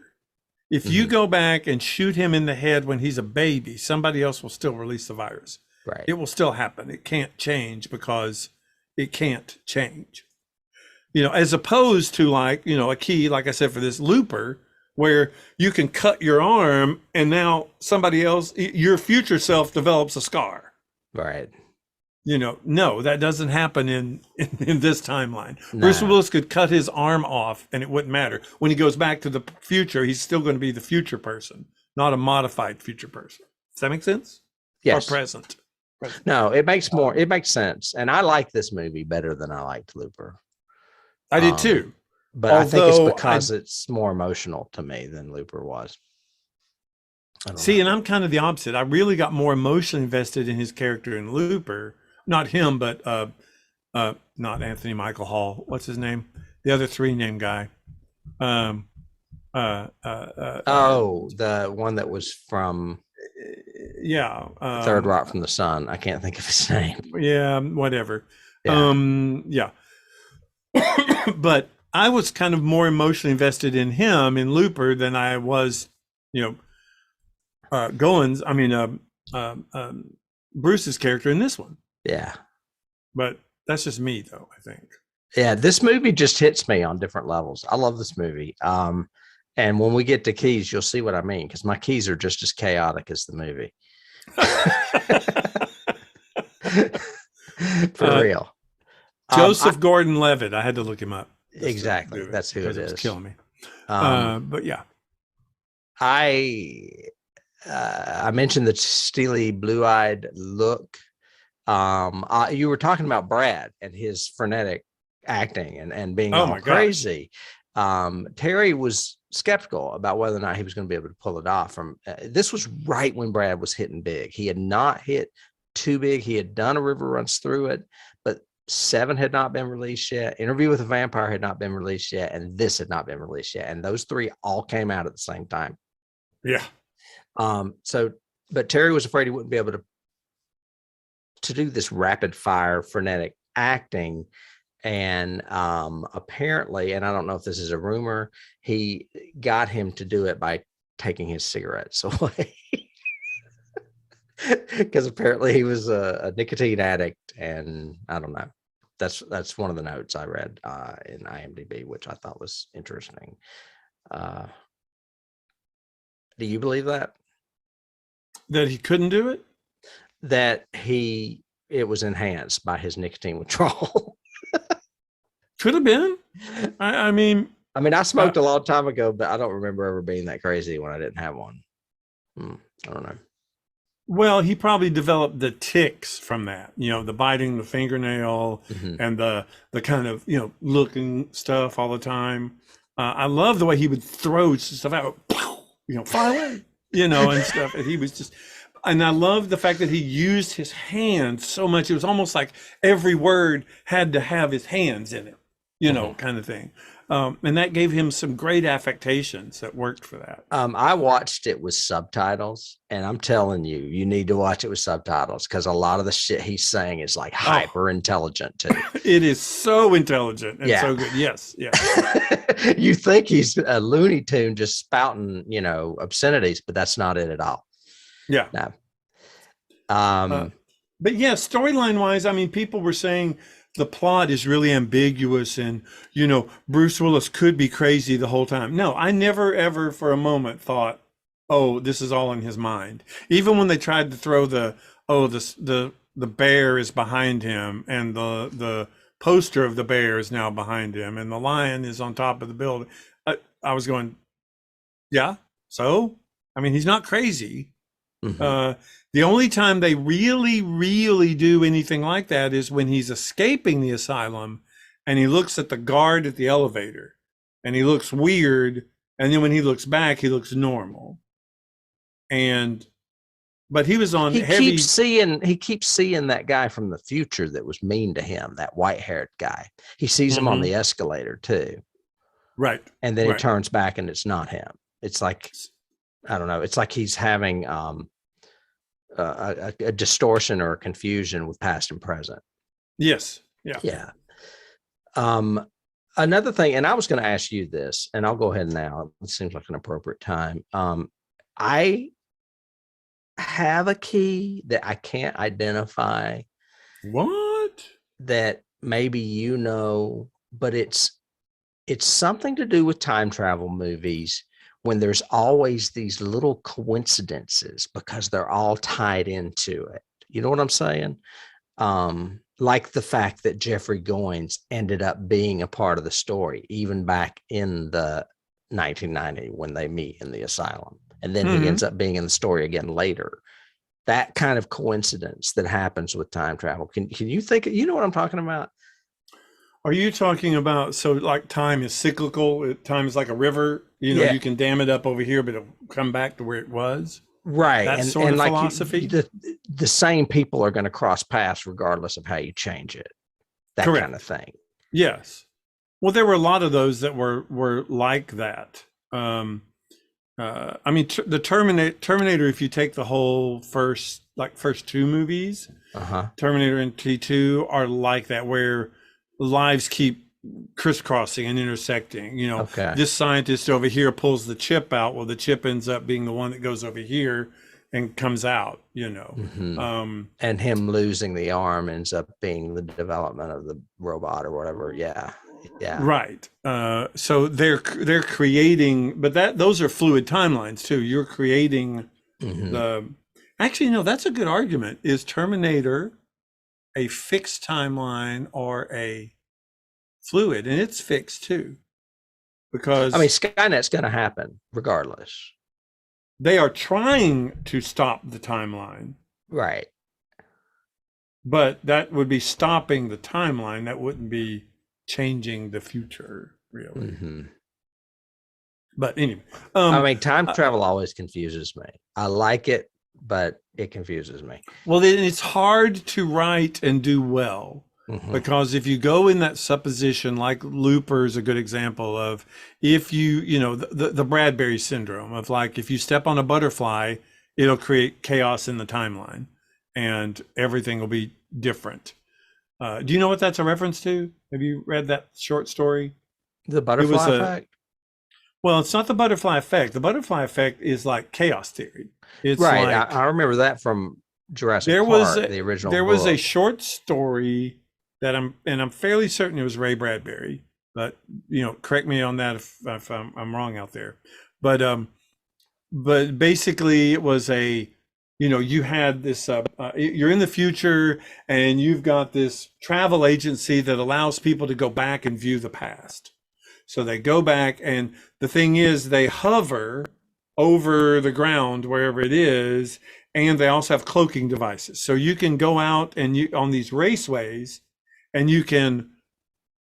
If you go back and shoot him in the head when he's a baby, somebody else will still release the virus. Right. It will still happen. It can't change because it can't change. As opposed to a key, like I said, for this looper, where you can cut your arm and now somebody else, your future self, develops a scar. Right. No, that doesn't happen in this timeline. Nah. Bruce Willis could cut his arm off and it wouldn't matter. When he goes back to the future, he's still going to be the future person, not a modified future person. Does that make sense? Yes. Or present? No, it makes sense. And I like this movie better than I liked Looper. I did too. But I think it's because it's more emotional to me than Looper was. See, and I'm kind of the opposite. I really got more emotionally invested in his character in Looper. Not him, but not Anthony Michael Hall. What's his name? The other three name guy. The one that was from Third Rock from the Sun. I can't think of his name. Yeah, whatever. Yeah. But I was kind of more emotionally invested in him in Looper than I was, Goines. Bruce's character in this one. Yeah. But that's just me, though, I think. Yeah, this movie just hits me on different levels. I love this movie. And when we get to keys, you'll see what I mean, because my keys are just as chaotic as the movie. For real. Joseph Gordon-Levitt. I had to look him up. Exactly. That's who it is. It was killing me. But yeah. I mentioned the steely, blue-eyed look. You were talking about Brad and his frenetic acting and being all crazy. Terry was skeptical about whether or not he was going to be able to pull it off. This was right when Brad was hitting big. He had not hit too big. He had done A River Runs Through It, but Seven had not been released yet. Interview with a Vampire had not been released yet, and this had not been released yet. And those three all came out at the same time. Yeah. But Terry was afraid he wouldn't be able to do this rapid fire frenetic acting. And apparently, and I don't know if this is a rumor, he got him to do it by taking his cigarettes away. Because apparently he was a nicotine addict, and I don't know. That's one of the notes I read in IMDb, which I thought was interesting. Do you believe that? That he couldn't do it? That it was enhanced by his nicotine withdrawal. Could have been. I mean, I smoked a long time ago, but I don't remember ever being that crazy when I didn't have one. I don't know. Well, he probably developed the tics from that, the biting the fingernail and the kind of, looking stuff all the time. I love the way he would throw stuff out, fly away, and stuff. And he was just, and I love the fact that he used his hands so much. It was almost like every word had to have his hands in it, kind of thing. And that gave him some great affectations that worked for that. I watched it with subtitles, and I'm telling you, you need to watch it with subtitles because a lot of the shit he's saying is like hyper intelligent too. It is so intelligent and so good. Yes, yes. You think he's a Looney Tune just spouting, obscenities, but that's not it at all. Yeah. No. But yeah, storyline wise, I mean, people were saying the plot is really ambiguous and, Bruce Willis could be crazy the whole time. No, I never, ever for a moment thought, oh, this is all in his mind. Even when they tried to throw the bear is behind him and the poster of the bear is now behind him and the lion is on top of the building. I was going, yeah, so? I mean, he's not crazy. Mm-hmm. The only time they really, really do anything like that is when he's escaping the asylum and he looks at the guard at the elevator and he looks weird. And then when he looks back, he looks normal. But he was on he keeps seeing that guy from the future that was mean to him, that white-haired guy. He sees him on the escalator too. Right. And then he turns back and it's not him. It's like, I don't know. It's like he's having a distortion or a confusion with past and present. Yes. Yeah. Yeah. Another thing, and I was going to ask you this, and I'll go ahead now. It seems like an appropriate time. I have a key that I can't identify. What? That maybe but it's something to do with time travel movies when there's always these little coincidences because they're all tied into it. You know what I'm saying? Like the fact that Jeffrey Goines ended up being a part of the story, even back in the 1990 when they meet in the asylum. And then he ends up being in the story again later. That kind of coincidence that happens with time travel. Can you think, you know what I'm talking about? Are you talking about, so like time is cyclical, time is like a river, you can dam it up over here, but it'll come back to where it was? Right. That sort of philosophy? The same people are going to cross paths regardless of how you change it. That Correct. Kind of thing. Yes. Well, there were a lot of those that were like that. I mean, the Terminator, if you take the whole first two movies, Terminator and T2 are like that, where lives keep crisscrossing and intersecting. This scientist over here pulls the chip out. Well, the chip ends up being the one that goes over here and comes out, and him losing the arm ends up being the development of the robot or whatever. Yeah. Right. So they're creating, but those are fluid timelines too. You're creating actually, no, that's a good argument. Is Terminator a fixed timeline or a fluid? And it's fixed too, because I mean, Skynet's going to happen regardless. They are trying to stop the timeline. Right. But that would be stopping the timeline. That wouldn't be changing the future, really. But anyway. I mean, time travel always confuses me. I like it, but it confuses me. Well, then it's hard to write and do well. Because if you go in that supposition, like Looper is a good example of, if the Bradbury syndrome of, like, if you step on a butterfly, it'll create chaos in the timeline and everything will be different. Do you know what that's a reference to? Have you read that short story? The butterfly effect? Well, it's not the butterfly effect. The butterfly effect is like chaos theory. It's right. Like, I remember that from Jurassic Park, the original There was book. a short story that I'm fairly certain it was Ray Bradbury, but correct me on that if I'm wrong out there. But basically it was you had this you're in the future and you've got this travel agency that allows people to go back and view the past. So they go back, and the thing is, they hover over the ground wherever it is, and they also have cloaking devices. So you can go out and on these raceways, and you can,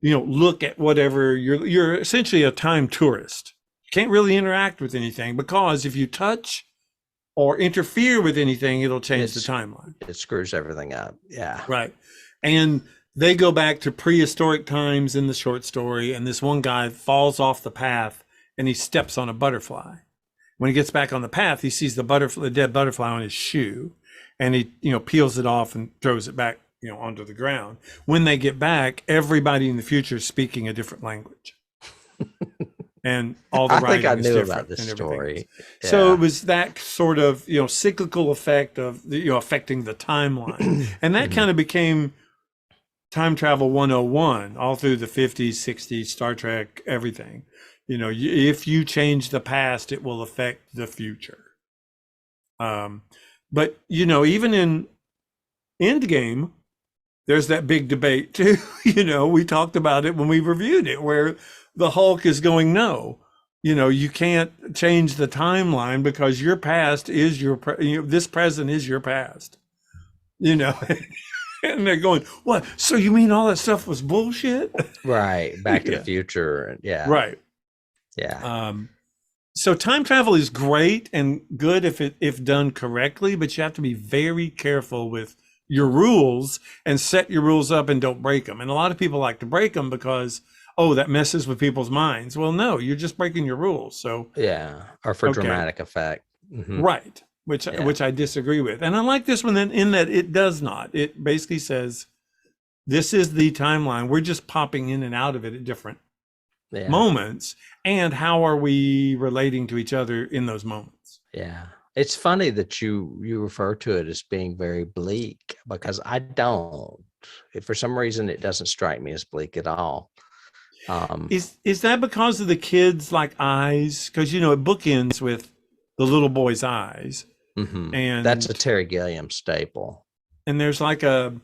look at whatever you're essentially a time tourist. You can't really interact with anything, because if you touch or interfere with anything, it'll change the timeline. It screws everything up. Yeah. Right. And they go back to prehistoric times in the short story, and this one guy falls off the path and he steps on a butterfly. When he gets back on the path, he sees the dead butterfly on his shoe, and he, peels it off and throws it back, onto the ground. When they get back, everybody in the future is speaking a different language. And all the writing I think I is knew different about this and story. Yeah. So it was that sort of, cyclical effect of, affecting the timeline. And that kind of became time travel 101 all through the 50s, 60s, Star Trek, everything. If you change the past, it will affect the future. But, even in Endgame, there's that big debate too. We talked about it when we reviewed it, where the Hulk is going, no, you can't change the timeline because your past is this present is your past, and they're going, what? So you mean all that stuff was bullshit? Right. Back to the Future. Yeah. Right. Yeah. So time travel is great and good if done correctly, but you have to be very careful with your rules and set your rules up and don't break them. And a lot of people like to break them because, that messes with people's minds. Well, no, you're just breaking your rules. So yeah, or for dramatic effect. Mm-hmm. Right, which I disagree with. And I like this one in that it does not. It basically says, this is the timeline. We're just popping in and out of it at different moments. And how are we relating to each other in those moments? Yeah. It's funny that you refer to it as being very bleak, because I don't. For some reason, it doesn't strike me as bleak at all. Is that because of the kids' eyes? Because it bookends with the little boy's eyes, and that's a Terry Gilliam staple. And there's the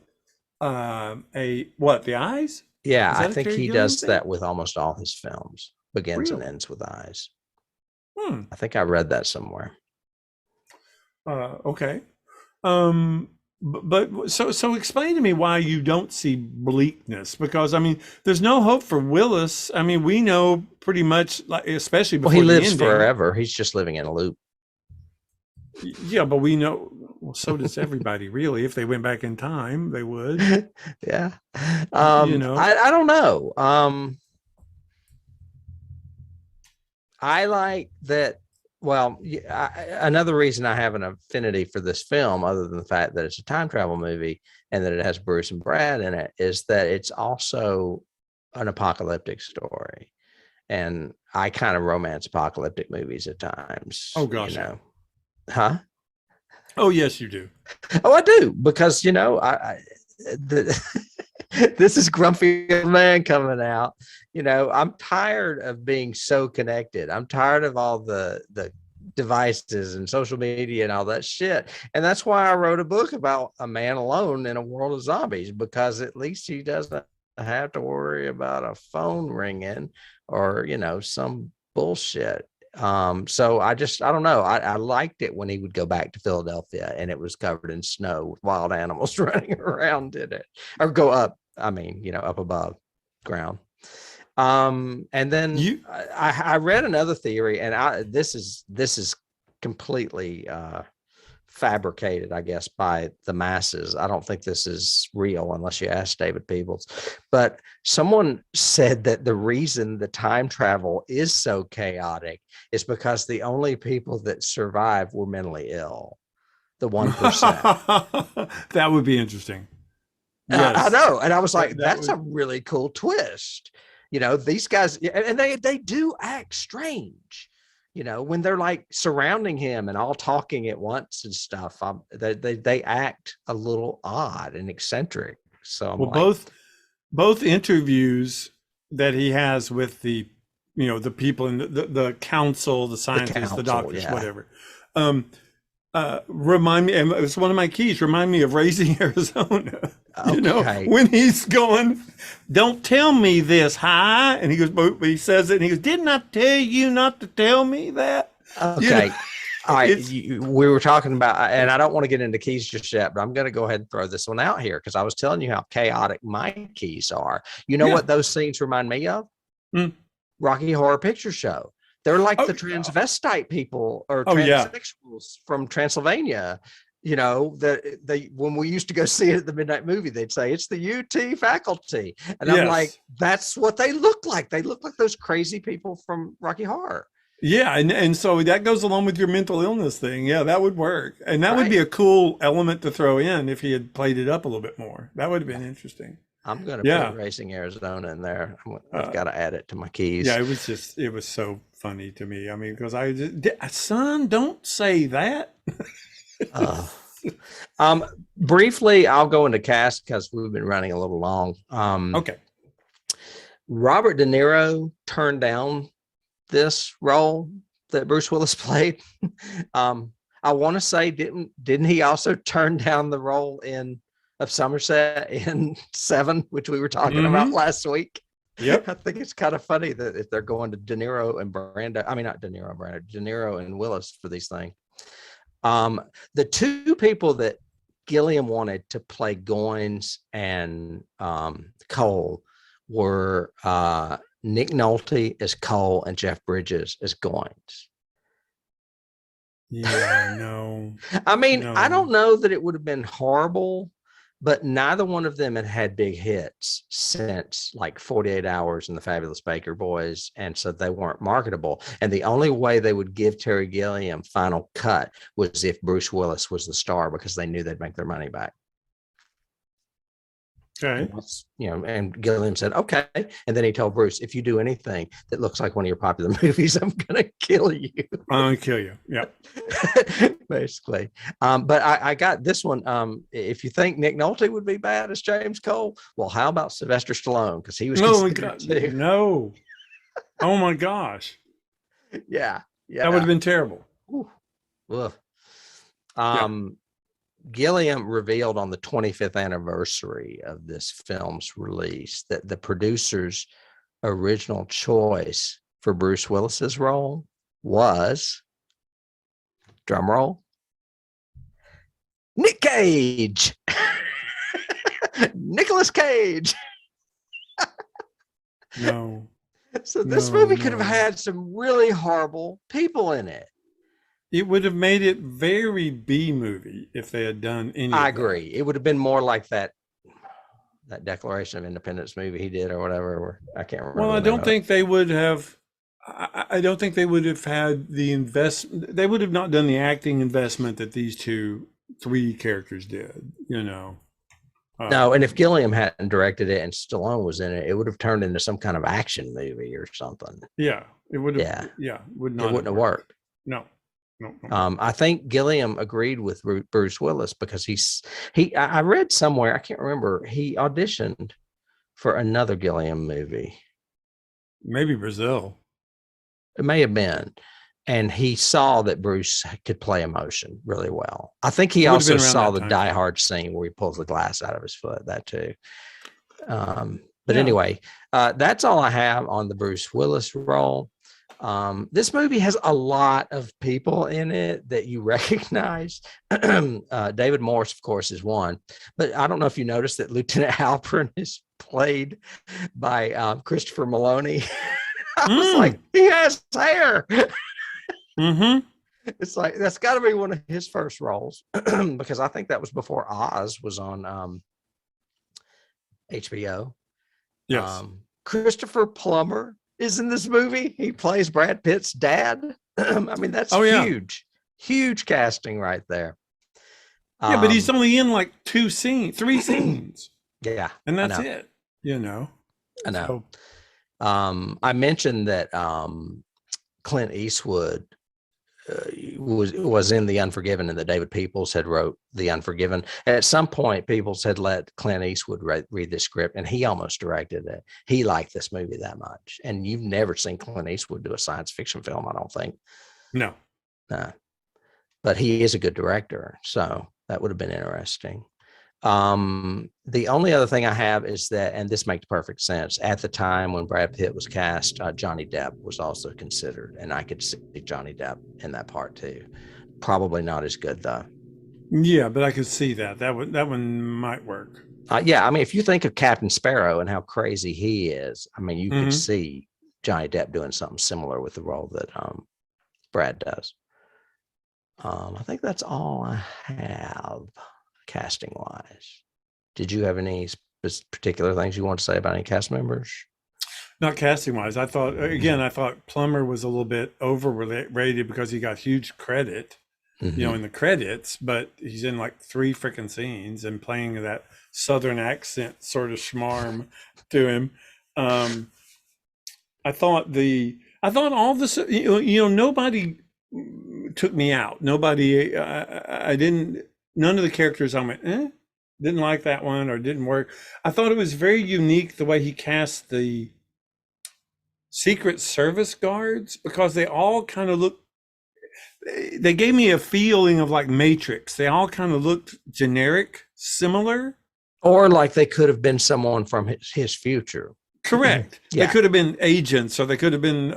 eyes? Yeah, I think he does that with almost all his films. Begins and ends with eyes. I think I read that somewhere. Okay. But so explain to me why you don't see bleakness, because there's no hope for Willis. We know pretty much, especially before he lives the ending, forever. He's just living in a loop. Yeah, but we know. Well, so does everybody, really. If they went back in time, they would. Yeah. I don't know. I like that. Well, another reason I have an affinity for this film, other than the fact that it's a time travel movie and that it has Bruce and Brad in it, is that it's also an apocalyptic story. And I kind of romance apocalyptic movies at times. Oh, gosh. Huh? Oh, yes, you do. Oh, I do. Because, this is grumpy man coming out. I'm tired of being so connected. I'm tired of all the devices and social media and all that shit. And that's why I wrote a book about a man alone in a world of zombies, because at least he doesn't have to worry about a phone ringing or, some bullshit. So I don't know. I liked it when he would go back to Philadelphia and it was covered in snow with wild animals running around in it, or go up. Up above ground. And then I read another theory, and this is completely fabricated, I guess, by the masses. I don't think this is real unless you ask David Peebles. But someone said that the reason the time travel is so chaotic is because the only people that survived were mentally ill. The 1%. That would be interesting. Yes. I know. And I was like, that's a really cool twist. These guys, and they do act strange, when they're surrounding him and all talking at once and stuff. They act a little odd and eccentric. So both interviews that he has with the people in the council, the scientists, the doctors, whatever, remind me, and it's one of my keys, remind me of Raising Arizona. Okay. When he's going, don't tell me this, hi, and he goes, but he says it, and he goes, didn't I tell you not to tell me that? Okay. All right. We were talking about, and I don't want to get into keys just yet, but I'm going to go ahead and throw this one out here because I was telling you how chaotic my keys are. What those scenes remind me of? Rocky Horror Picture Show. They're like the transvestite people or transsexuals from Transylvania. You know, that they when we used to go see it at the midnight movie, they'd say it's the UT faculty, and I'm like, Yes. that's what they look like. They look like those crazy people from Rocky Horror. Yeah, and so that goes along with your mental illness thing. Yeah, that would work. And that would be Right. a cool element to throw in if he had played it up a little bit more. That would have been interesting. I'm going to Yeah. put Racing Arizona in there. I've Uh, got to add it to my keys. yeah, it was so funny to me. I mean, because I just, son, don't say that. Uh, briefly, I'll go into cast because we've been running a little long. Okay. Robert De Niro turned down this role that Bruce Willis played. I want to say, didn't he also turn down the role of Somerset in Seven, which we were talking about last week? Yep. I think it's kind of funny that if they're going to De Niro and Brando, I mean, not De Niro, Brando, De Niro and Willis for these things. The two people that Gilliam wanted to play Goines and Cole were Nick Nolte as Cole and Jeff Bridges as Goines. Yeah, no. I mean, No. I don't know that it would have been horrible, but neither one of them had big hits since like 48 Hours and The Fabulous Baker Boys, and so they weren't marketable. And the only way they would give Terry Gilliam final cut was if Bruce Willis was the star, because they knew they'd make their money back. Okay. You know, and Gilliam said, okay. And then he told Bruce, if you do anything that looks like one of your popular movies, I'm going to kill you. I'm going to kill you. Yep. Basically. But I got this one. If you think Nick Nolte would be bad as James Cole, well, how about Sylvester Stallone? Because he was considered too. No. Oh my gosh. Yeah. That would have been terrible. Woof. Gilliam revealed on the 25th anniversary of this film's release that the producer's original choice for Bruce Willis's role was, drum roll, Nick Cage. Nicolas Cage. No. So this movie could have had some really horrible people in it. It would have made it very B movie if they had done any. I agree. It would have been more like that Declaration of Independence movie he did or whatever. Or I can't remember. Well, I don't think they would have. I don't think they would have had the investment. They would have not done the acting investment that these three characters did. You know. No, and if Gilliam hadn't directed it and Stallone was in it, it would have turned into some kind of action movie or something. Yeah, it would have. Yeah, would not. It wouldn't have worked. No. I think Gilliam agreed with Bruce Willis because I read somewhere, I can't remember, he auditioned for another Gilliam movie. Maybe Brazil. It may have been. And he saw that Bruce could play emotion really well. I think he also saw the Die Hard scene where he pulls the glass out of his foot, that too. But anyway, that's all I have on the Bruce Willis role. This movie has a lot of people in it that you recognize. David Morse, of course, is one, but I don't know if you noticed that Lieutenant Halpern is played by Christopher Maloney. I was like, he has hair. It's like, that's got to be one of his first roles because I think that was before Oz was on HBO. Yes. Christopher Plummer is in this movie. He plays Brad Pitt's dad. I mean, that's huge casting right there. Yeah, but he's only in like 3 scenes. Yeah. And that's it, you know. I know. So. I mentioned that Clint Eastwood was in The Unforgiven and that David Peoples had wrote The Unforgiven. At some point, Peoples had let Clint Eastwood read the script and he almost directed it. He liked this movie that much. And you've never seen Clint Eastwood do a science fiction film, I don't think. No. But he is a good director. So that would have been interesting. The only other thing I have is that, and this makes perfect sense, at the time when Brad Pitt was cast, Johnny Depp was also considered, and I could see Johnny Depp in that part too. Probably not as good though. Yeah, but I could see that one might work. Yeah, I mean, if you think of Captain Sparrow and how crazy he is, I mean, you could see Johnny Depp doing something similar with the role that Brad does. I think that's all I have casting wise. Did you have any particular things you want to say about any cast members? Not casting wise. I thought Plummer was a little bit overrated because he got huge credit, in the credits, but he's in like 3 freaking scenes and playing that Southern accent sort of schmarm to him. I thought all this, nobody took me out. Nobody, none of the characters I went, didn't like that one or didn't work. I thought it was very unique the way he cast the Secret Service guards, because they all kind of they gave me a feeling of like Matrix. They all kind of looked generic, similar. Or like they could have been someone from his future. Correct. Yeah. They could have been agents, or they could have been,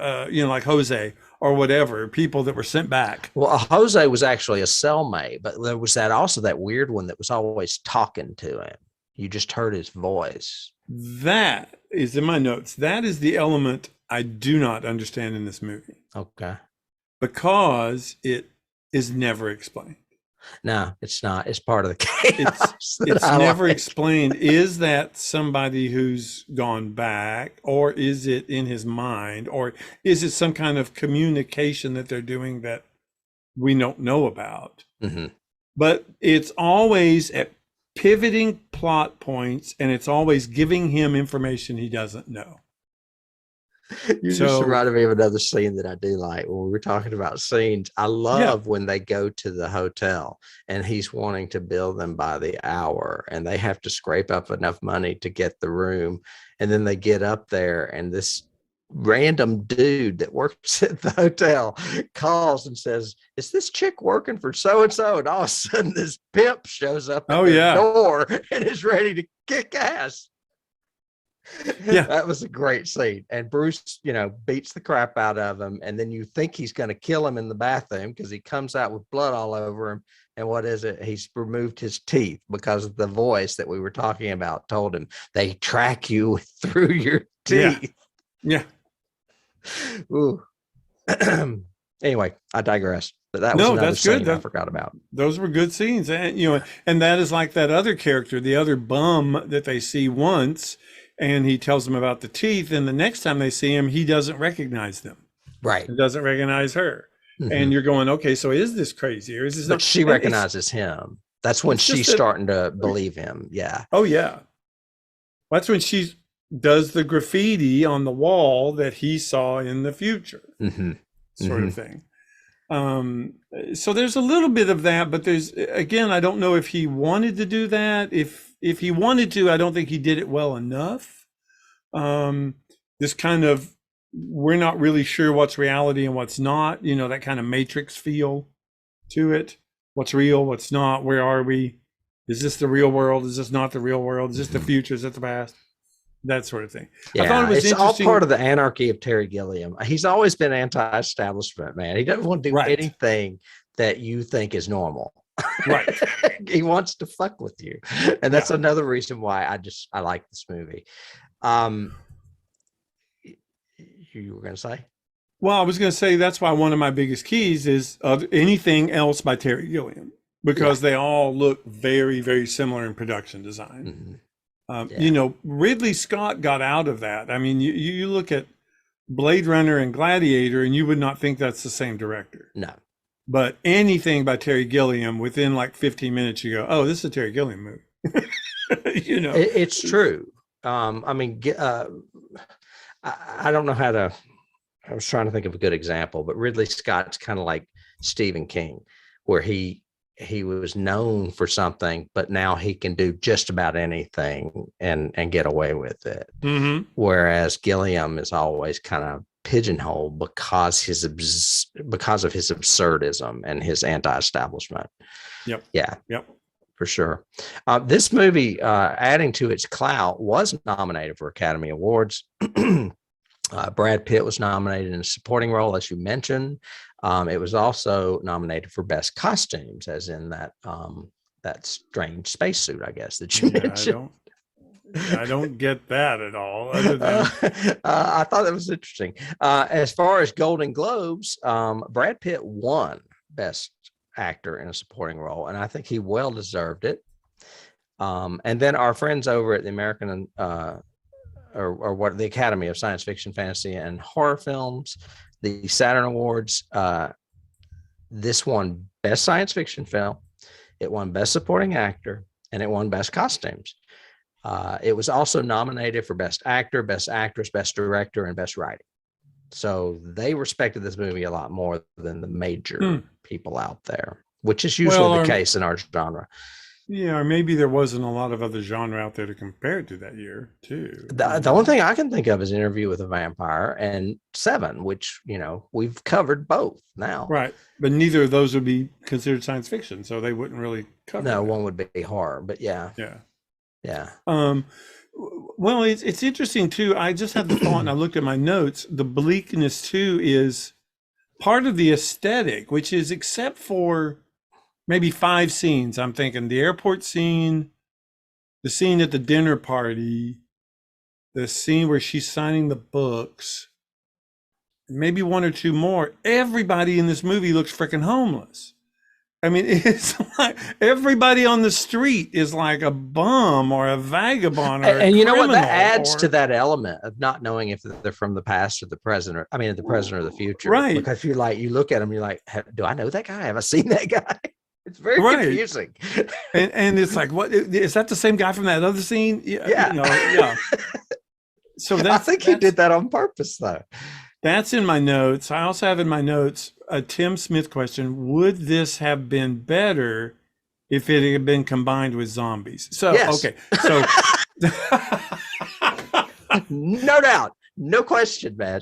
like Jose or whatever, people that were sent back. Well, Jose was actually a cellmate, but there was that weird one that was always talking to him. You just heard his voice. That is in my notes. That is the element I do not understand in this movie. Okay. Because it is never explained. No, it's not. It's part of the chaos. It's never explained. Is that somebody who's gone back, or is it in his mind, or is it some kind of communication that they're doing that we don't know about? Mm-hmm. But it's always at pivoting plot points, and it's always giving him information he doesn't know. You just reminded me of another scene that I do like when we were talking about scenes. I love when they go to the hotel and he's wanting to bill them by the hour, and they have to scrape up enough money to get the room. And then they get up there, and this random dude that works at the hotel calls and says, "Is this chick working for so-and-so?" And all of a sudden this pimp shows up at the door and is ready to kick ass. Yeah, that was a great scene. And Bruce, beats the crap out of him, and then you think he's going to kill him in the bathroom because he comes out with blood all over him. And what is it? He's removed his teeth because the voice that we were talking about told him they track you through your teeth. Yeah. Ooh. Anyway, I digress. But that was another scene I forgot about. Those were good scenes, and and that is like that other character, the other bum that they see once. And he tells them about the teeth, and the next time they see him, he doesn't recognize them. Right. He doesn't recognize her. Mm-hmm. And you're going, okay, so is this crazy, or is this? But she recognizes him. That's when she's starting to believe him. Yeah. Oh yeah. That's when she does the graffiti on the wall that he saw in the future, sort of thing. So there's a little bit of that, but again, I don't know if he wanted to do that. If he wanted to, I don't think he did it well enough. This kind of, we're not really sure what's reality and what's not, that kind of Matrix feel to it. What's real, what's not, where are we? Is this the real world? Is this not the real world? Is this the future? Is it the past? That sort of thing. Yeah, I thought it was it's all part of the anarchy of Terry Gilliam. He's always been anti-establishment, man. He doesn't want to do anything that you think is normal. Right. He wants to fuck with you. And that's another reason why I like this movie. You were going to say? Well, I was going to say that's why one of my biggest keys is anything else by Terry Gilliam, because they all look very, very similar in production design. Ridley Scott got out of that. I mean, you look at Blade Runner and Gladiator, and you would not think that's the same director. No. But anything by Terry Gilliam, within like 15 minutes, you go, "Oh, this is a Terry Gilliam movie." It's true. I don't know how to. I was trying to think of a good example, but Ridley Scott's kind of like Stephen King, where he was known for something, but now he can do just about anything and get away with it. Mm-hmm. Whereas Gilliam is always kind of pigeonholed because of his absurdism and his anti-establishment. Yep. Yeah. Yep. For sure. This movie, adding to its clout, was nominated for Academy Awards. Brad Pitt was nominated in a supporting role, as you mentioned. It was also nominated for best costumes, as in that strange spacesuit, I guess, that you mentioned. I don't get that at all. Other than I thought that was interesting. As far as Golden Globes, Brad Pitt won best actor in a supporting role, and I think he well deserved it. And then our friends over at the American or what the Academy of Science Fiction, Fantasy, and Horror Films, the Saturn Awards. This won Best Science Fiction Film, it won Best Supporting Actor, and it won Best Costumes. It was also nominated for Best Actor, Best Actress, Best Director, and Best Writing. So they respected this movie a lot more than the major people out there, which is usually the case in our genre. Yeah, or maybe there wasn't a lot of other genre out there to compare it to that year, too. The only thing I can think of is Interview with a Vampire and Seven, which, we've covered both now. Right. But neither of those would be considered science fiction, so they wouldn't really cover that. One would be horror, but yeah. Yeah. Well, it's interesting, too. I just had the thought, and I looked at my notes. The bleakness, too, is part of the aesthetic, which is except for maybe 5 scenes. I'm thinking the airport scene, the scene at the dinner party, the scene where she's signing the books, maybe 1 or 2 more. Everybody in this movie looks freaking homeless. I mean, it's like everybody on the street is like a bum or a vagabond or and you know what, that adds to that element of not knowing if they're from the past or the present, or the present or the future. Right. Because you look at them, you're like, do I know that guy? Have I seen that guy? It's very confusing. And it's like, what is that the same guy from that other scene? Yeah. So I think he did that on purpose, though. That's in my notes. I also have in my notes a Tim Smith question. Would this have been better if it had been combined with zombies? So, yes. Okay. So no doubt. No question, man.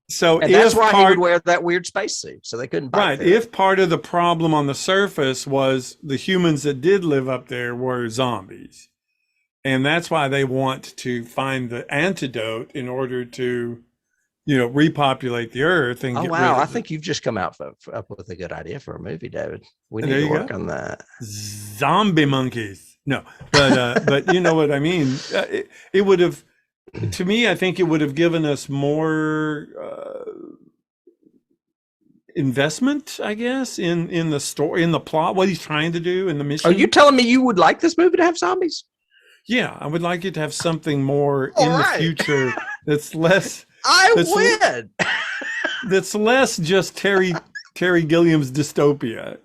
So and that's why he would wear that weird spacesuit, so they couldn't bite Right. If part of the problem on the surface was the humans that did live up there were zombies, and that's why they want to find the antidote in order to, repopulate the earth and get rid of I think you've just come up with a good idea for a movie, David. We need to work on that. Zombie monkeys. No, but you know what I mean. It would have. To me, I think it would have given us more investment, I guess, in the story, in the plot, what he's trying to do, in the mission. Are you telling me you would like this movie to have zombies? Yeah, I would like it to have something more in the future that's less. Win. That's less just Terry Gilliam's dystopia.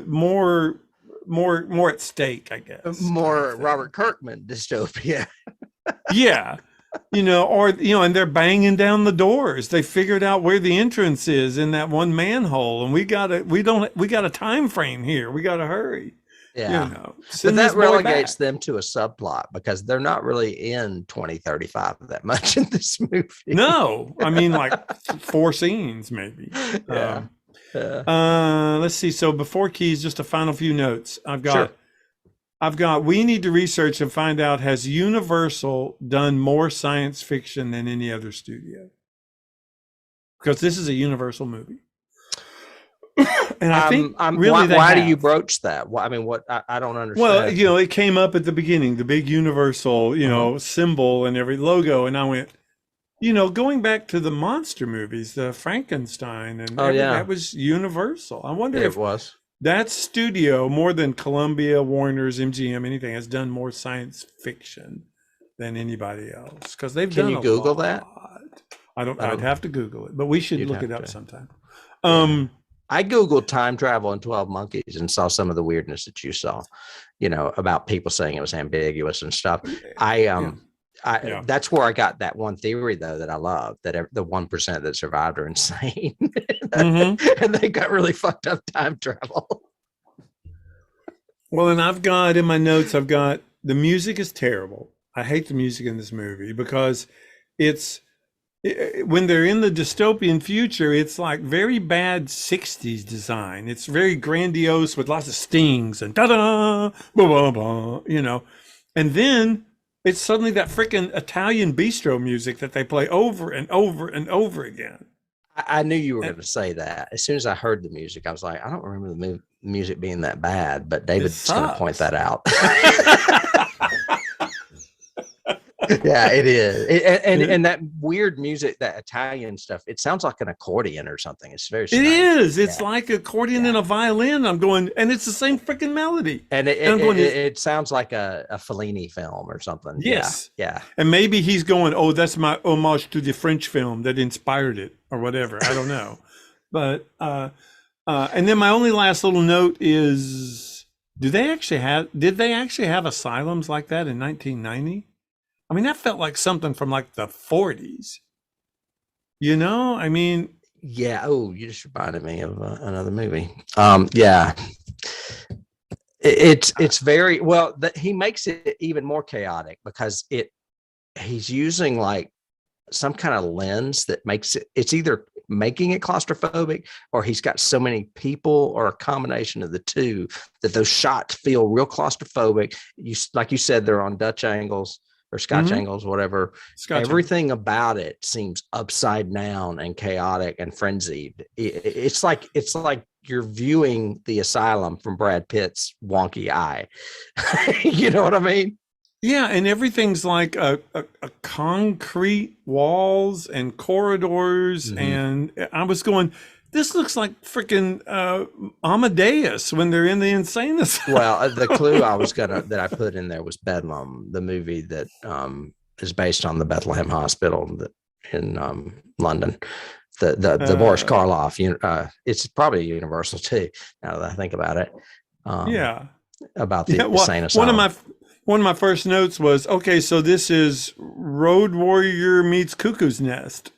More at stake, I guess. More Robert Kirkman dystopia. Yeah. And they're banging down the doors. They figured out where the entrance is in that one manhole, and we got a time frame here. We got to hurry. Yeah. But that relegates them to a subplot because they're not really in 2035 that much in this movie. No, like 4 scenes maybe. Yeah. Let's see. So before keys, just a final few notes. I've got, we need to research and find out, has Universal done more science fiction than any other studio? Because this is a Universal movie. And I think why do you broach that? I don't understand. Well, it came up at the beginning, the big Universal, symbol and every logo. And I went, going back to the monster movies, the Frankenstein and that was Universal. I wonder if that studio, more than Columbia, Warner's, MGM, anything, has done more science fiction than anybody else. Because they've done a lot. Can you Google that? I'd have to Google it, but we should look it up sometime. I Googled time travel and 12 Monkeys and saw some of the weirdness that you saw, about people saying it was ambiguous and stuff. That's where I got that one theory, though, that I love, that the 1% that survived are insane. And they got really fucked up time travel. Well, and I've got in my notes, the music is terrible. I hate the music in this movie because when they're in the dystopian future, it's like very bad 60s design. It's very grandiose with lots of stings and da-da, ba-ba-ba, and then it's suddenly that freaking Italian bistro music that they play over and over and over again. I knew you were going to say that. As soon as I heard the music, I was like, I don't remember the music being that bad, but David's going to point that out. Yeah, it is. And that weird music, that Italian stuff, it sounds like an accordion or something. It's very It strange. is. It's Yeah. like accordion and a violin. I'm going, and it's the same freaking melody. And I'm going, it sounds like a Fellini film or something. yes. Yeah. And maybe he's going, oh, that's my homage to the French film that inspired it or whatever. I don't know. But, and then my only last little note is, did they actually have asylums like that in 1990? I mean, that felt like something from like the 40s. You know, I mean, Yeah. Oh, you just reminded me of another movie. Yeah. It's very well that he makes it even more chaotic because he's using like some kind of lens that makes it's either making it claustrophobic or he's got so many people or a combination of the two that those shots feel real claustrophobic. Like you said, they're on Dutch angles or Scotch angles, whatever. Everything about it seems upside down and chaotic and frenzied. It's like you're viewing the asylum from Brad Pitt's wonky eye. You know what I mean? yeah, and everything's like a concrete walls and corridors, and I was going, this looks like freaking Amadeus when they're in the insane asylum. Well, the clue that I put in there was Bedlam, the movie that is based on the Bethlehem Hospital in London. The Boris Karloff. It's probably Universal too. Now that I think about it. About the insane asylum. One of my first notes was, okay, so this is Road Warrior meets Cuckoo's Nest.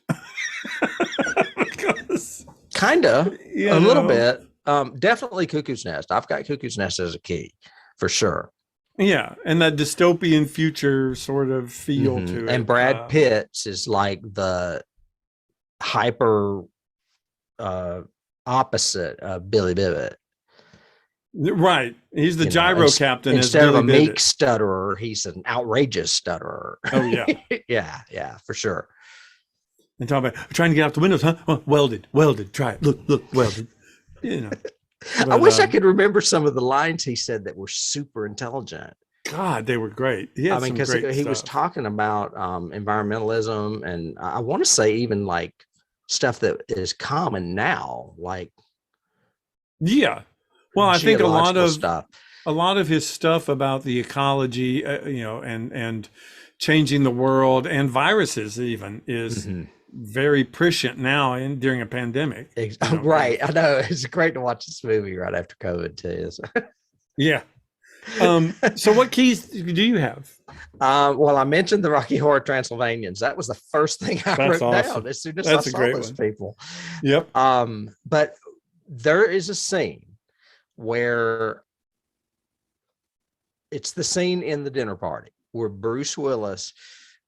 Kind of, a little bit. Definitely Cuckoo's Nest. I've got Cuckoo's Nest as a key, for sure. Yeah, and that dystopian future sort of feel to it. And Brad Pitt's is like the hyper opposite of Billy Bibbit. Right. He's the gyro captain. Instead of a meek stutterer, he's an outrageous stutterer. Oh, yeah. yeah, for sure. And talking about trying to get out the windows, huh? Oh, welded. Try it. Look, welded. You know. But, I wish I could remember some of the lines he said that were super intelligent. God, they were great. He Was talking about environmentalism, and I want to say even like stuff that is common now, like well, I think a lot of his stuff about the ecology, and changing the world and viruses even is very prescient now during a pandemic. Right. I know. It's great to watch this movie right after COVID too. Yeah. So what keys do you have? Well, I mentioned the Rocky Horror Transylvanians. That was the first thing I wrote down as soon as I saw those people. Yep. But there is a scene where it's the scene in the dinner party where Bruce Willis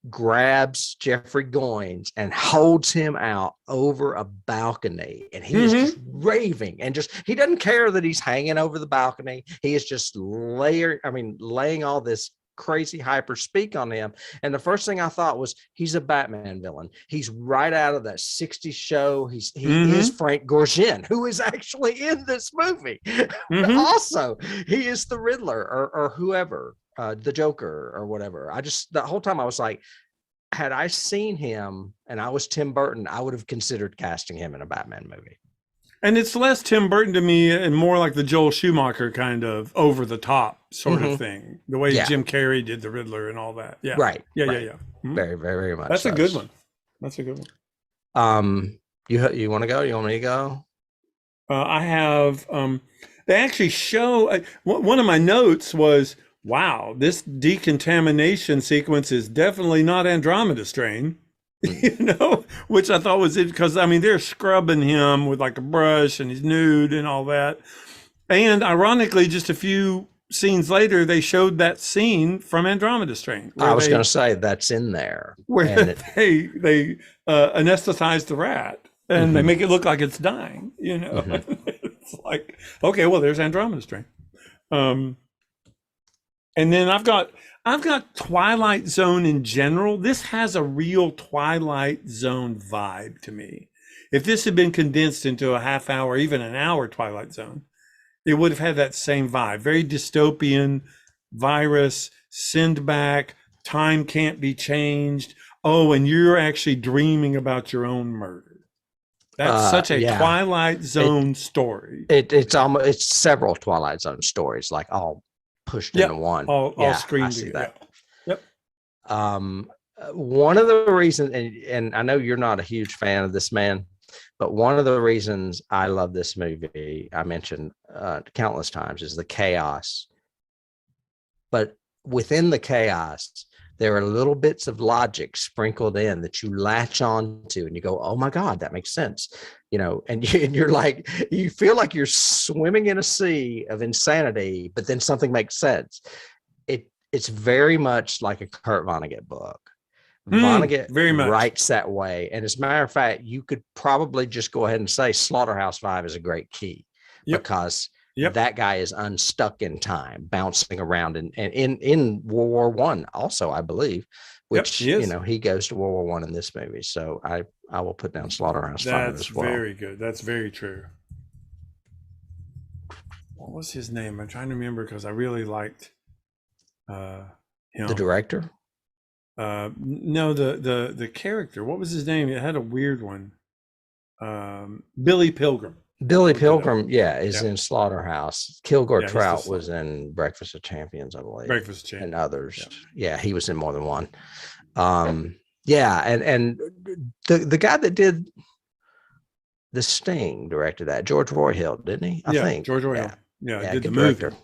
grabs Jeffrey Goines and holds him out over a balcony, and he is just raving and he doesn't care that he's hanging over the balcony. He is just laying all this crazy hyper speak on him. And the first thing I thought was, he's a Batman villain. He's right out of that 60s show. He is Frank Gorshin, who is actually in this movie. Also, he is the Riddler or whoever, the Joker or whatever. The whole time I was like, had I seen him and I was Tim Burton, I would have considered casting him in a Batman movie. And it's less Tim Burton to me and more like the Joel Schumacher kind of over the top sort of thing. The way Jim Carrey did the Riddler and all that. Yeah. Right. Yeah. Very, very, very much. That's a good one. You want to go? You want me to go? I have, they actually show, one of my notes was, wow, this decontamination sequence is definitely not Andromeda Strain. Which I thought was it, because they're scrubbing him with like a brush and he's nude and all that. And ironically, just a few scenes later, they showed that scene from Andromeda Strain. I was going to say that's in there. Where they anesthetize the rat and they make it look like it's dying, It's like, okay, well, there's Andromeda Strain. And then I've got Twilight Zone in general. This has a real Twilight Zone vibe to me. If this had been condensed into a half hour, even an hour Twilight Zone, it would have had that same vibe. Very dystopian, virus, send back, time can't be changed. Oh, and you're actually dreaming about your own murder. That's such a Yeah. Twilight Zone story. It's several Twilight Zone stories, like all pushed into one. All I screened see together. that. Yep. One of the reasons, and I know you're not a huge fan of this man, but one of the reasons I love this movie, I mentioned countless times, is the chaos. But within the chaos, there are little bits of logic sprinkled in that you latch on to and you go, oh my God, that makes sense. And you're like, you feel like you're swimming in a sea of insanity, but then something makes sense. It's very much like a Kurt Vonnegut book. Vonnegut very much writes that way. And as a matter of fact, you could probably just go ahead and say Slaughterhouse-Five is a great key because that guy is unstuck in time, bouncing around and in World War One also, I believe, which he goes to World War One in this movie. So I will put down Slaughterhouse-Five as well. That's very good. That's very true. What was his name? I'm trying to remember because I really liked him. The director? No, the character. What was his name? It had a weird one. Billy Pilgrim. Billy Pilgrim, is in Slaughterhouse. Kilgore Trout was in Breakfast of Champions, I believe. Breakfast of Champions. And others. Yeah, he was in more than one. And the guy that did The Sting directed that, George Royhill, didn't he? I think. George Royhill. Yeah, did the director. movie.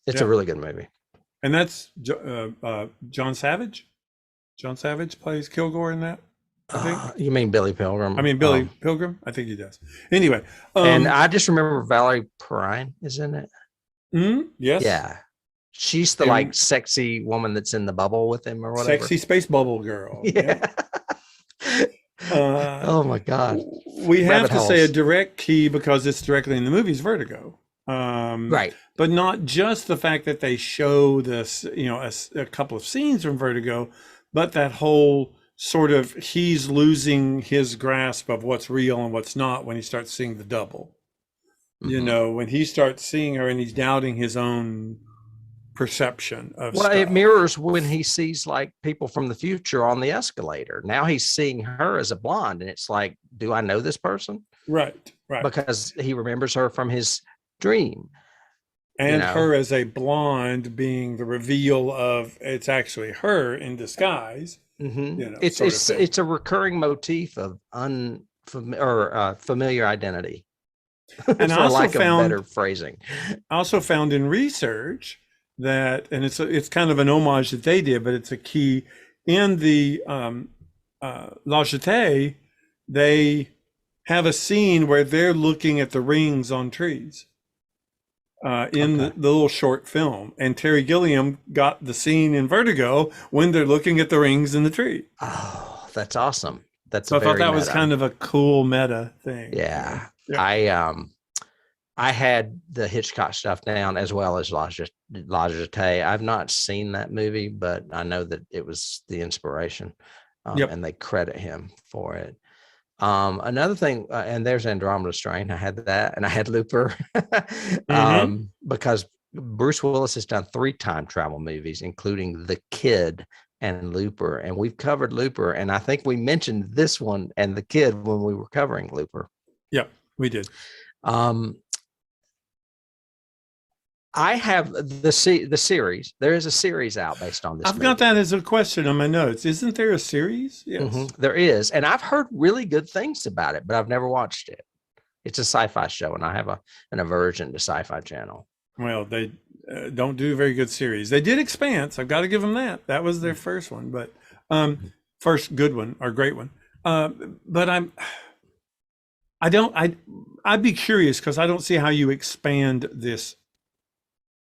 It's a really good movie. And that's John Savage. John Savage plays Kilgore in that. I think. You mean Billy Pilgrim? I mean Billy Pilgrim. I think he does. Anyway, and I just remember Valerie Perrine is in it. Yes. Yeah, she's the sexy woman that's in the bubble with him or whatever. Sexy space bubble girl. Yeah. Oh my God. We have to say a direct key because it's directly in the movies. Vertigo. Right. But not just the fact that they show this, a couple of scenes from Vertigo, but that whole sort of he's losing his grasp of what's real and what's not when he starts seeing the double. When he starts seeing her and he's doubting his own perception of stuff. It mirrors when he sees like people from the future on the escalator. Now he's seeing her as a blonde and it's like, do I know this person? Right. Because he remembers her from his dream. And her as a blonde being the reveal of it's actually her in disguise. It's a recurring motif of familiar identity. And I also found better phrasing. I also found in research that, and it's kind of an homage that they did, but it's a key in the La Jetée. They have a scene where they're looking at the rings on trees. In the little short film, and Terry Gilliam got the scene in Vertigo when they're looking at the rings in the tree. Oh, that's awesome! I thought that was kind of a cool meta thing. Yeah. I had the Hitchcock stuff down as well as La Jetée. I've not seen that movie, but I know that it was the inspiration, and they credit him for it. Another thing, and there's Andromeda Strain. I had that, and I had Looper, because Bruce Willis has done 3 time travel movies, including The Kid and Looper, and we've covered Looper, and I think we mentioned this one and The Kid when we were covering Looper. Yep, we did. I have the series. There is a series out based on this. I've got that as a question on my notes. Isn't there a series? Yes, there is, and I've heard really good things about it, but I've never watched it. It's a sci-fi show, and I have an aversion to Sci-Fi Channel. Well, they don't do very good series. They did Expanse. I've got to give them that. That was their first one, but first good one or great one. But I'd be curious because I don't see how you expand this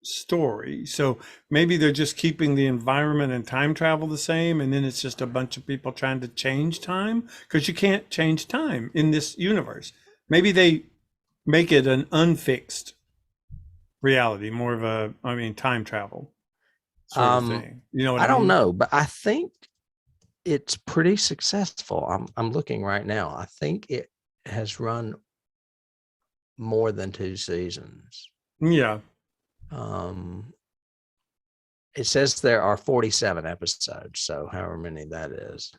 story. So maybe they're just keeping the environment and time travel the same, and then it's just a bunch of people trying to change time, because you can't change time in this universe. Maybe they make it an unfixed reality, more of time travel sort of thing. You know what I don't know, but I think it's pretty successful. I'm looking right now. I think it has run more than 2 seasons. Yeah. It says there are 47 episodes, so however many that is.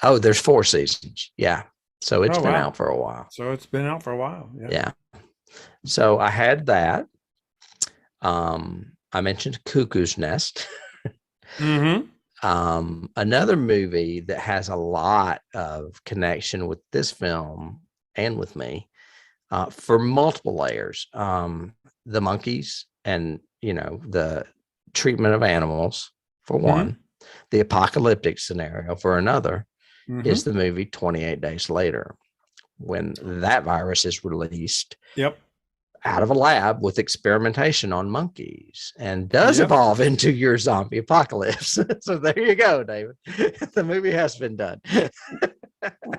Oh, there's 4 seasons. Yeah. So it's been out for a while. So it's been out for a while. Yeah. So I had that. I mentioned Cuckoo's Nest. Another movie that has a lot of connection with this film and with me, for multiple layers. The monkeys and, the treatment of animals for one, the apocalyptic scenario for another, is the movie 28 Days Later, when that virus is released out of a lab with experimentation on monkeys and does evolve into your zombie apocalypse. So there you go, David. The movie has been done.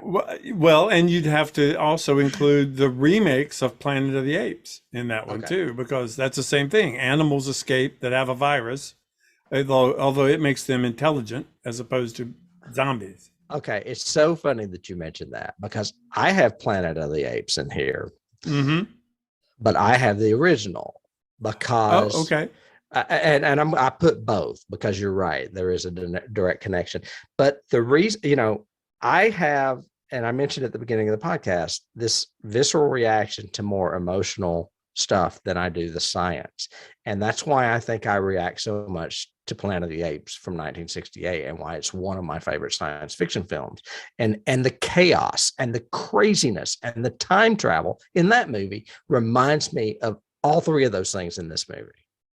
Well, and you'd have to also include the remakes of Planet of the Apes in that one too, because that's the same thing. Animals escape that have a virus, although it makes them intelligent as opposed to zombies. Okay, it's so funny that you mentioned that, because I have Planet of the Apes in here, but I have the original because I put both because you're right, there is a direct connection. But the reason, I have, and I mentioned at the beginning of the podcast, this visceral reaction to more emotional stuff than I do the science, and that's why I think I react so much to Planet of the Apes from 1968, and why it's one of my favorite science fiction films. And the chaos and the craziness and the time travel in that movie reminds me of all 3 of those things in this movie.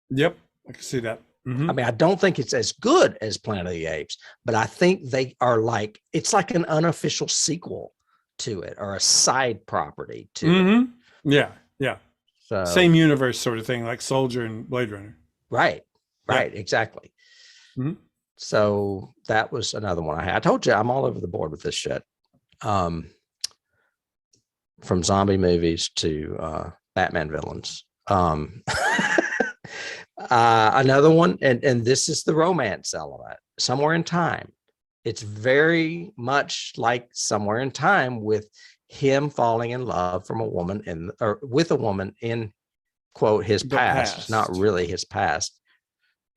Yep, I can see that. I mean, I don't think it's as good as Planet of the Apes, but I think they are it's like an unofficial sequel to it, or a side property to it. Yeah. So, same universe sort of thing, like Soldier and Blade Runner. Right, exactly. So that was another one I had. I told you I'm all over the board with this shit. From zombie movies to Batman villains. Another one, and this is the romance element, Somewhere in Time. It's very much like Somewhere in Time, with him falling in love from a woman with a woman in, quote, his past. It's not really his past,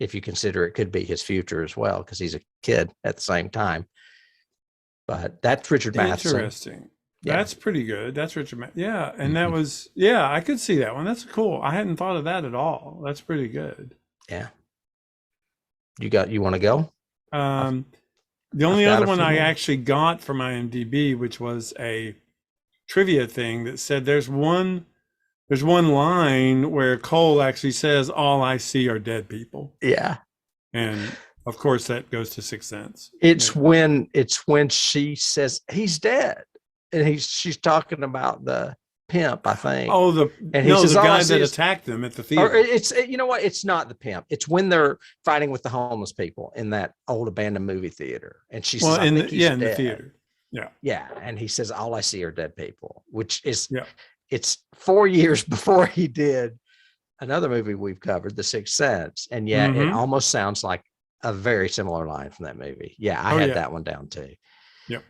if you consider it could be his future as well, because he's a kid at the same time. But that's Richard Matheson. Interesting. That's pretty good. That's Richard. Yeah. And that was, I could see that one. That's cool. I hadn't thought of that at all. That's pretty good. Yeah. You want to go? The only other one I actually got from IMDb, which was a trivia thing that said there's one line where Cole actually says, "All I see are dead people." Yeah. And of course that goes to Sixth Sense. It's when she says he's dead. And she's talking about the pimp, I think. Oh, the guy that attacked them at the theater. Or it's, you know what? It's not the pimp. It's when they're fighting with the homeless people in that old abandoned movie theater. And she says, in the theater. Yeah. Yeah. And he says, all I see are dead people, which is, it's 4 years before he did another movie we've covered, The Sixth Sense. And yet it almost sounds like a very similar line from that movie. Yeah. I had that one down too. Yep.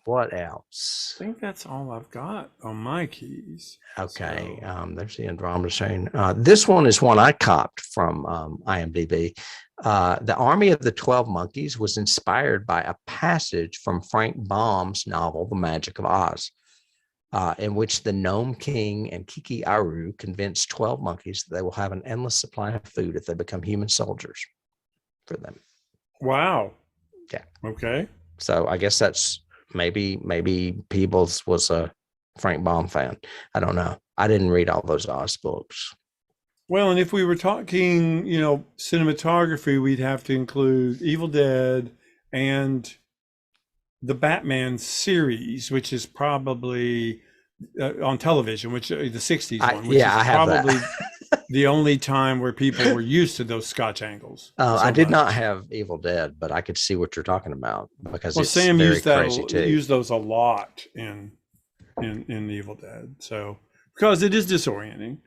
What else? I think that's all I've got on my keys. Okay. There's the Andromeda Strain. This one is one I copped from IMDb. The Army of the 12 Monkeys was inspired by a passage from Frank Baum's novel, The Magic of Oz, in which the Gnome King and Kiki Aru convince 12 monkeys that they will have an endless supply of food if they become human soldiers for them. Wow. Yeah. Okay. So I guess that's maybe Peebles was a Frank Baum fan. I don't know. I didn't read all those Oz books. Well, and if we were talking, cinematography, we'd have to include Evil Dead and the Batman series, which is probably on television, which the 60s one, which is probably the only time where people were used to those Scotch angles. I did not have Evil Dead, but I could see what you're talking about, because it's Sam very used that, crazy too. Used those a lot in Evil Dead, so because it is disorienting,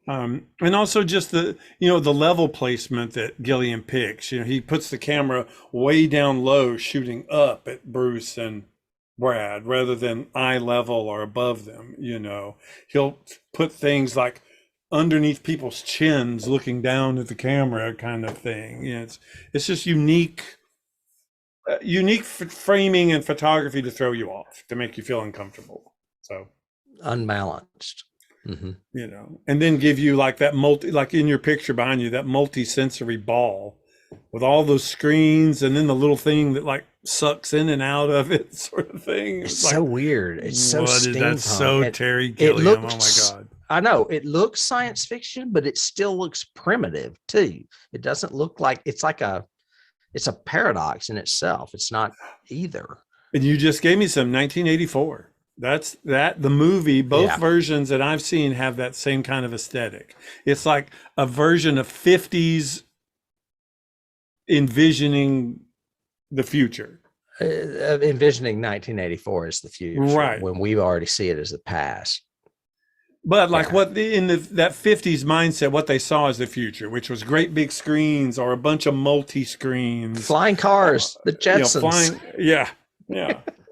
and also just the level placement that Gilliam picks. He puts the camera way down low, shooting up at Bruce and Brad, rather than eye level or above them. He'll put things like underneath people's chins, looking down at the camera, kind of thing. It's just unique framing and photography to throw you off, to make you feel uncomfortable. So unbalanced. Mm-hmm. And then give you like that like in your picture behind you, that multi-sensory ball with all those screens, and then the little thing that like sucks in and out of it, sort of thing. It's so weird. It's so steampunk. That's so Terry Gilliam. Oh my God. I know it looks science fiction, but it still looks primitive too. It doesn't look like it's a paradox in itself. It's not either. And you just gave me some 1984. The movie, both versions that I've seen have that same kind of aesthetic. It's like a version of 50s envisioning the future. Envisioning 1984 as the future, right? When we already see it as the past. But like that 50s mindset, what they saw as the future, which was great big screens or a bunch of multi-screens, flying cars, the Jetsons,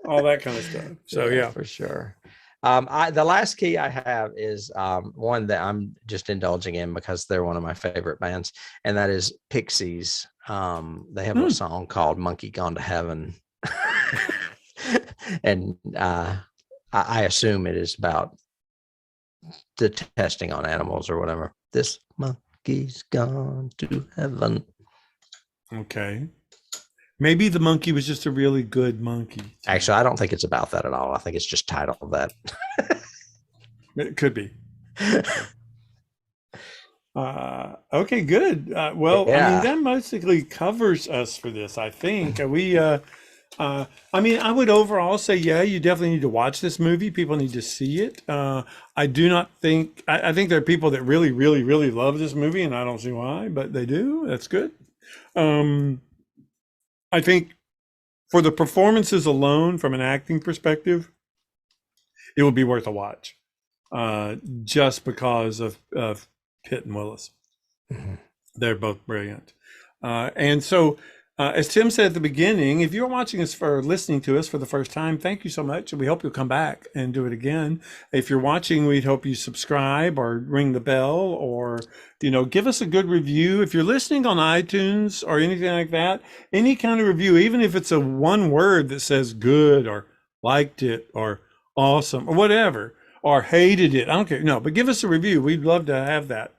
all that kind of stuff. So for sure. The last key I have is one that I'm just indulging in because they're one of my favorite bands, and that is Pixies. They have a song called "Monkey Gone to Heaven," and I assume it is about the testing on animals or whatever. This monkey's gone to heaven. Okay. Maybe the monkey was just a really good monkey. Actually, I don't think it's about that at all. I think it's just titled that. It could be. Okay, good. I mean, that basically covers us for this, I think. I would overall say, you definitely need to watch this movie. People need to see it. I think there are people that really, really, really love this movie, and I don't see why, but they do. That's good. I think for the performances alone, from an acting perspective, it would be worth a watch, just because of Pitt and Willis. Mm-hmm. They're both brilliant. And so, as Tim said at the beginning, if you're watching us or listening to us for the first time, thank you so much. We hope you'll come back and do it again. If you're watching, we'd hope you subscribe or ring the bell or, give us a good review. If you're listening on iTunes or anything like that, any kind of review, even if it's a one word that says good or liked it or awesome or whatever, or hated it, I don't care. No, but give us a review. We'd love to have that.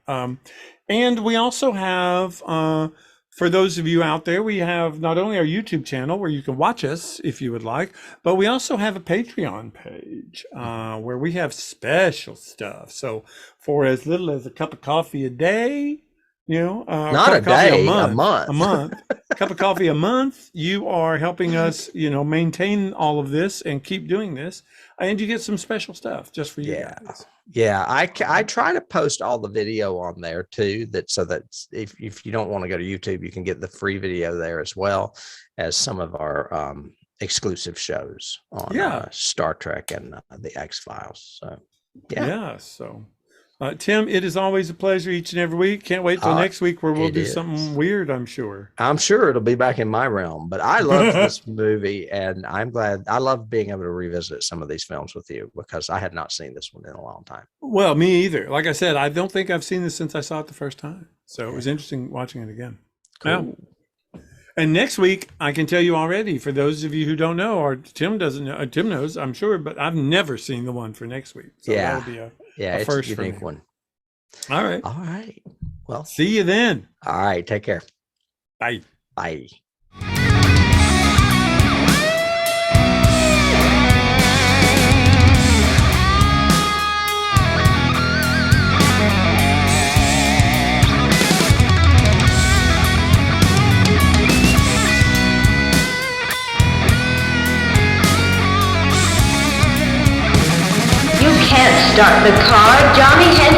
And we also have, for those of you out there, we have not only our YouTube channel where you can watch us if you would like, but we also have a Patreon page where we have special stuff. So for as little as a cup of coffee a day, not a day, a month, cup of coffee a month, you are helping us, maintain all of this and keep doing this. And you get some special stuff just for you guys. Yeah, I try to post all the video on there too. So that if you don't want to go to YouTube, you can get the free video there as well as some of our exclusive shows on Star Trek and the X-Files. So So Tim, it is always a pleasure each and every week. Can't wait till next week where we'll do something weird, I'm sure. I'm sure it'll be back in my realm, but I love this movie, and I'm glad. I love being able to revisit some of these films with you because I had not seen this one in a long time. Well, me either. Like I said, I don't think I've seen this since I saw it the first time. So it was interesting watching it again. Cool. Yeah. And next week, I can tell you already, for those of you who don't know, or Tim doesn't know, Tim knows, I'm sure, but I've never seen the one for next week. So that'll be a first it's a unique one. All right. Well, see you then. All right. Take care. Bye. Bye. You can't start the car. Johnny has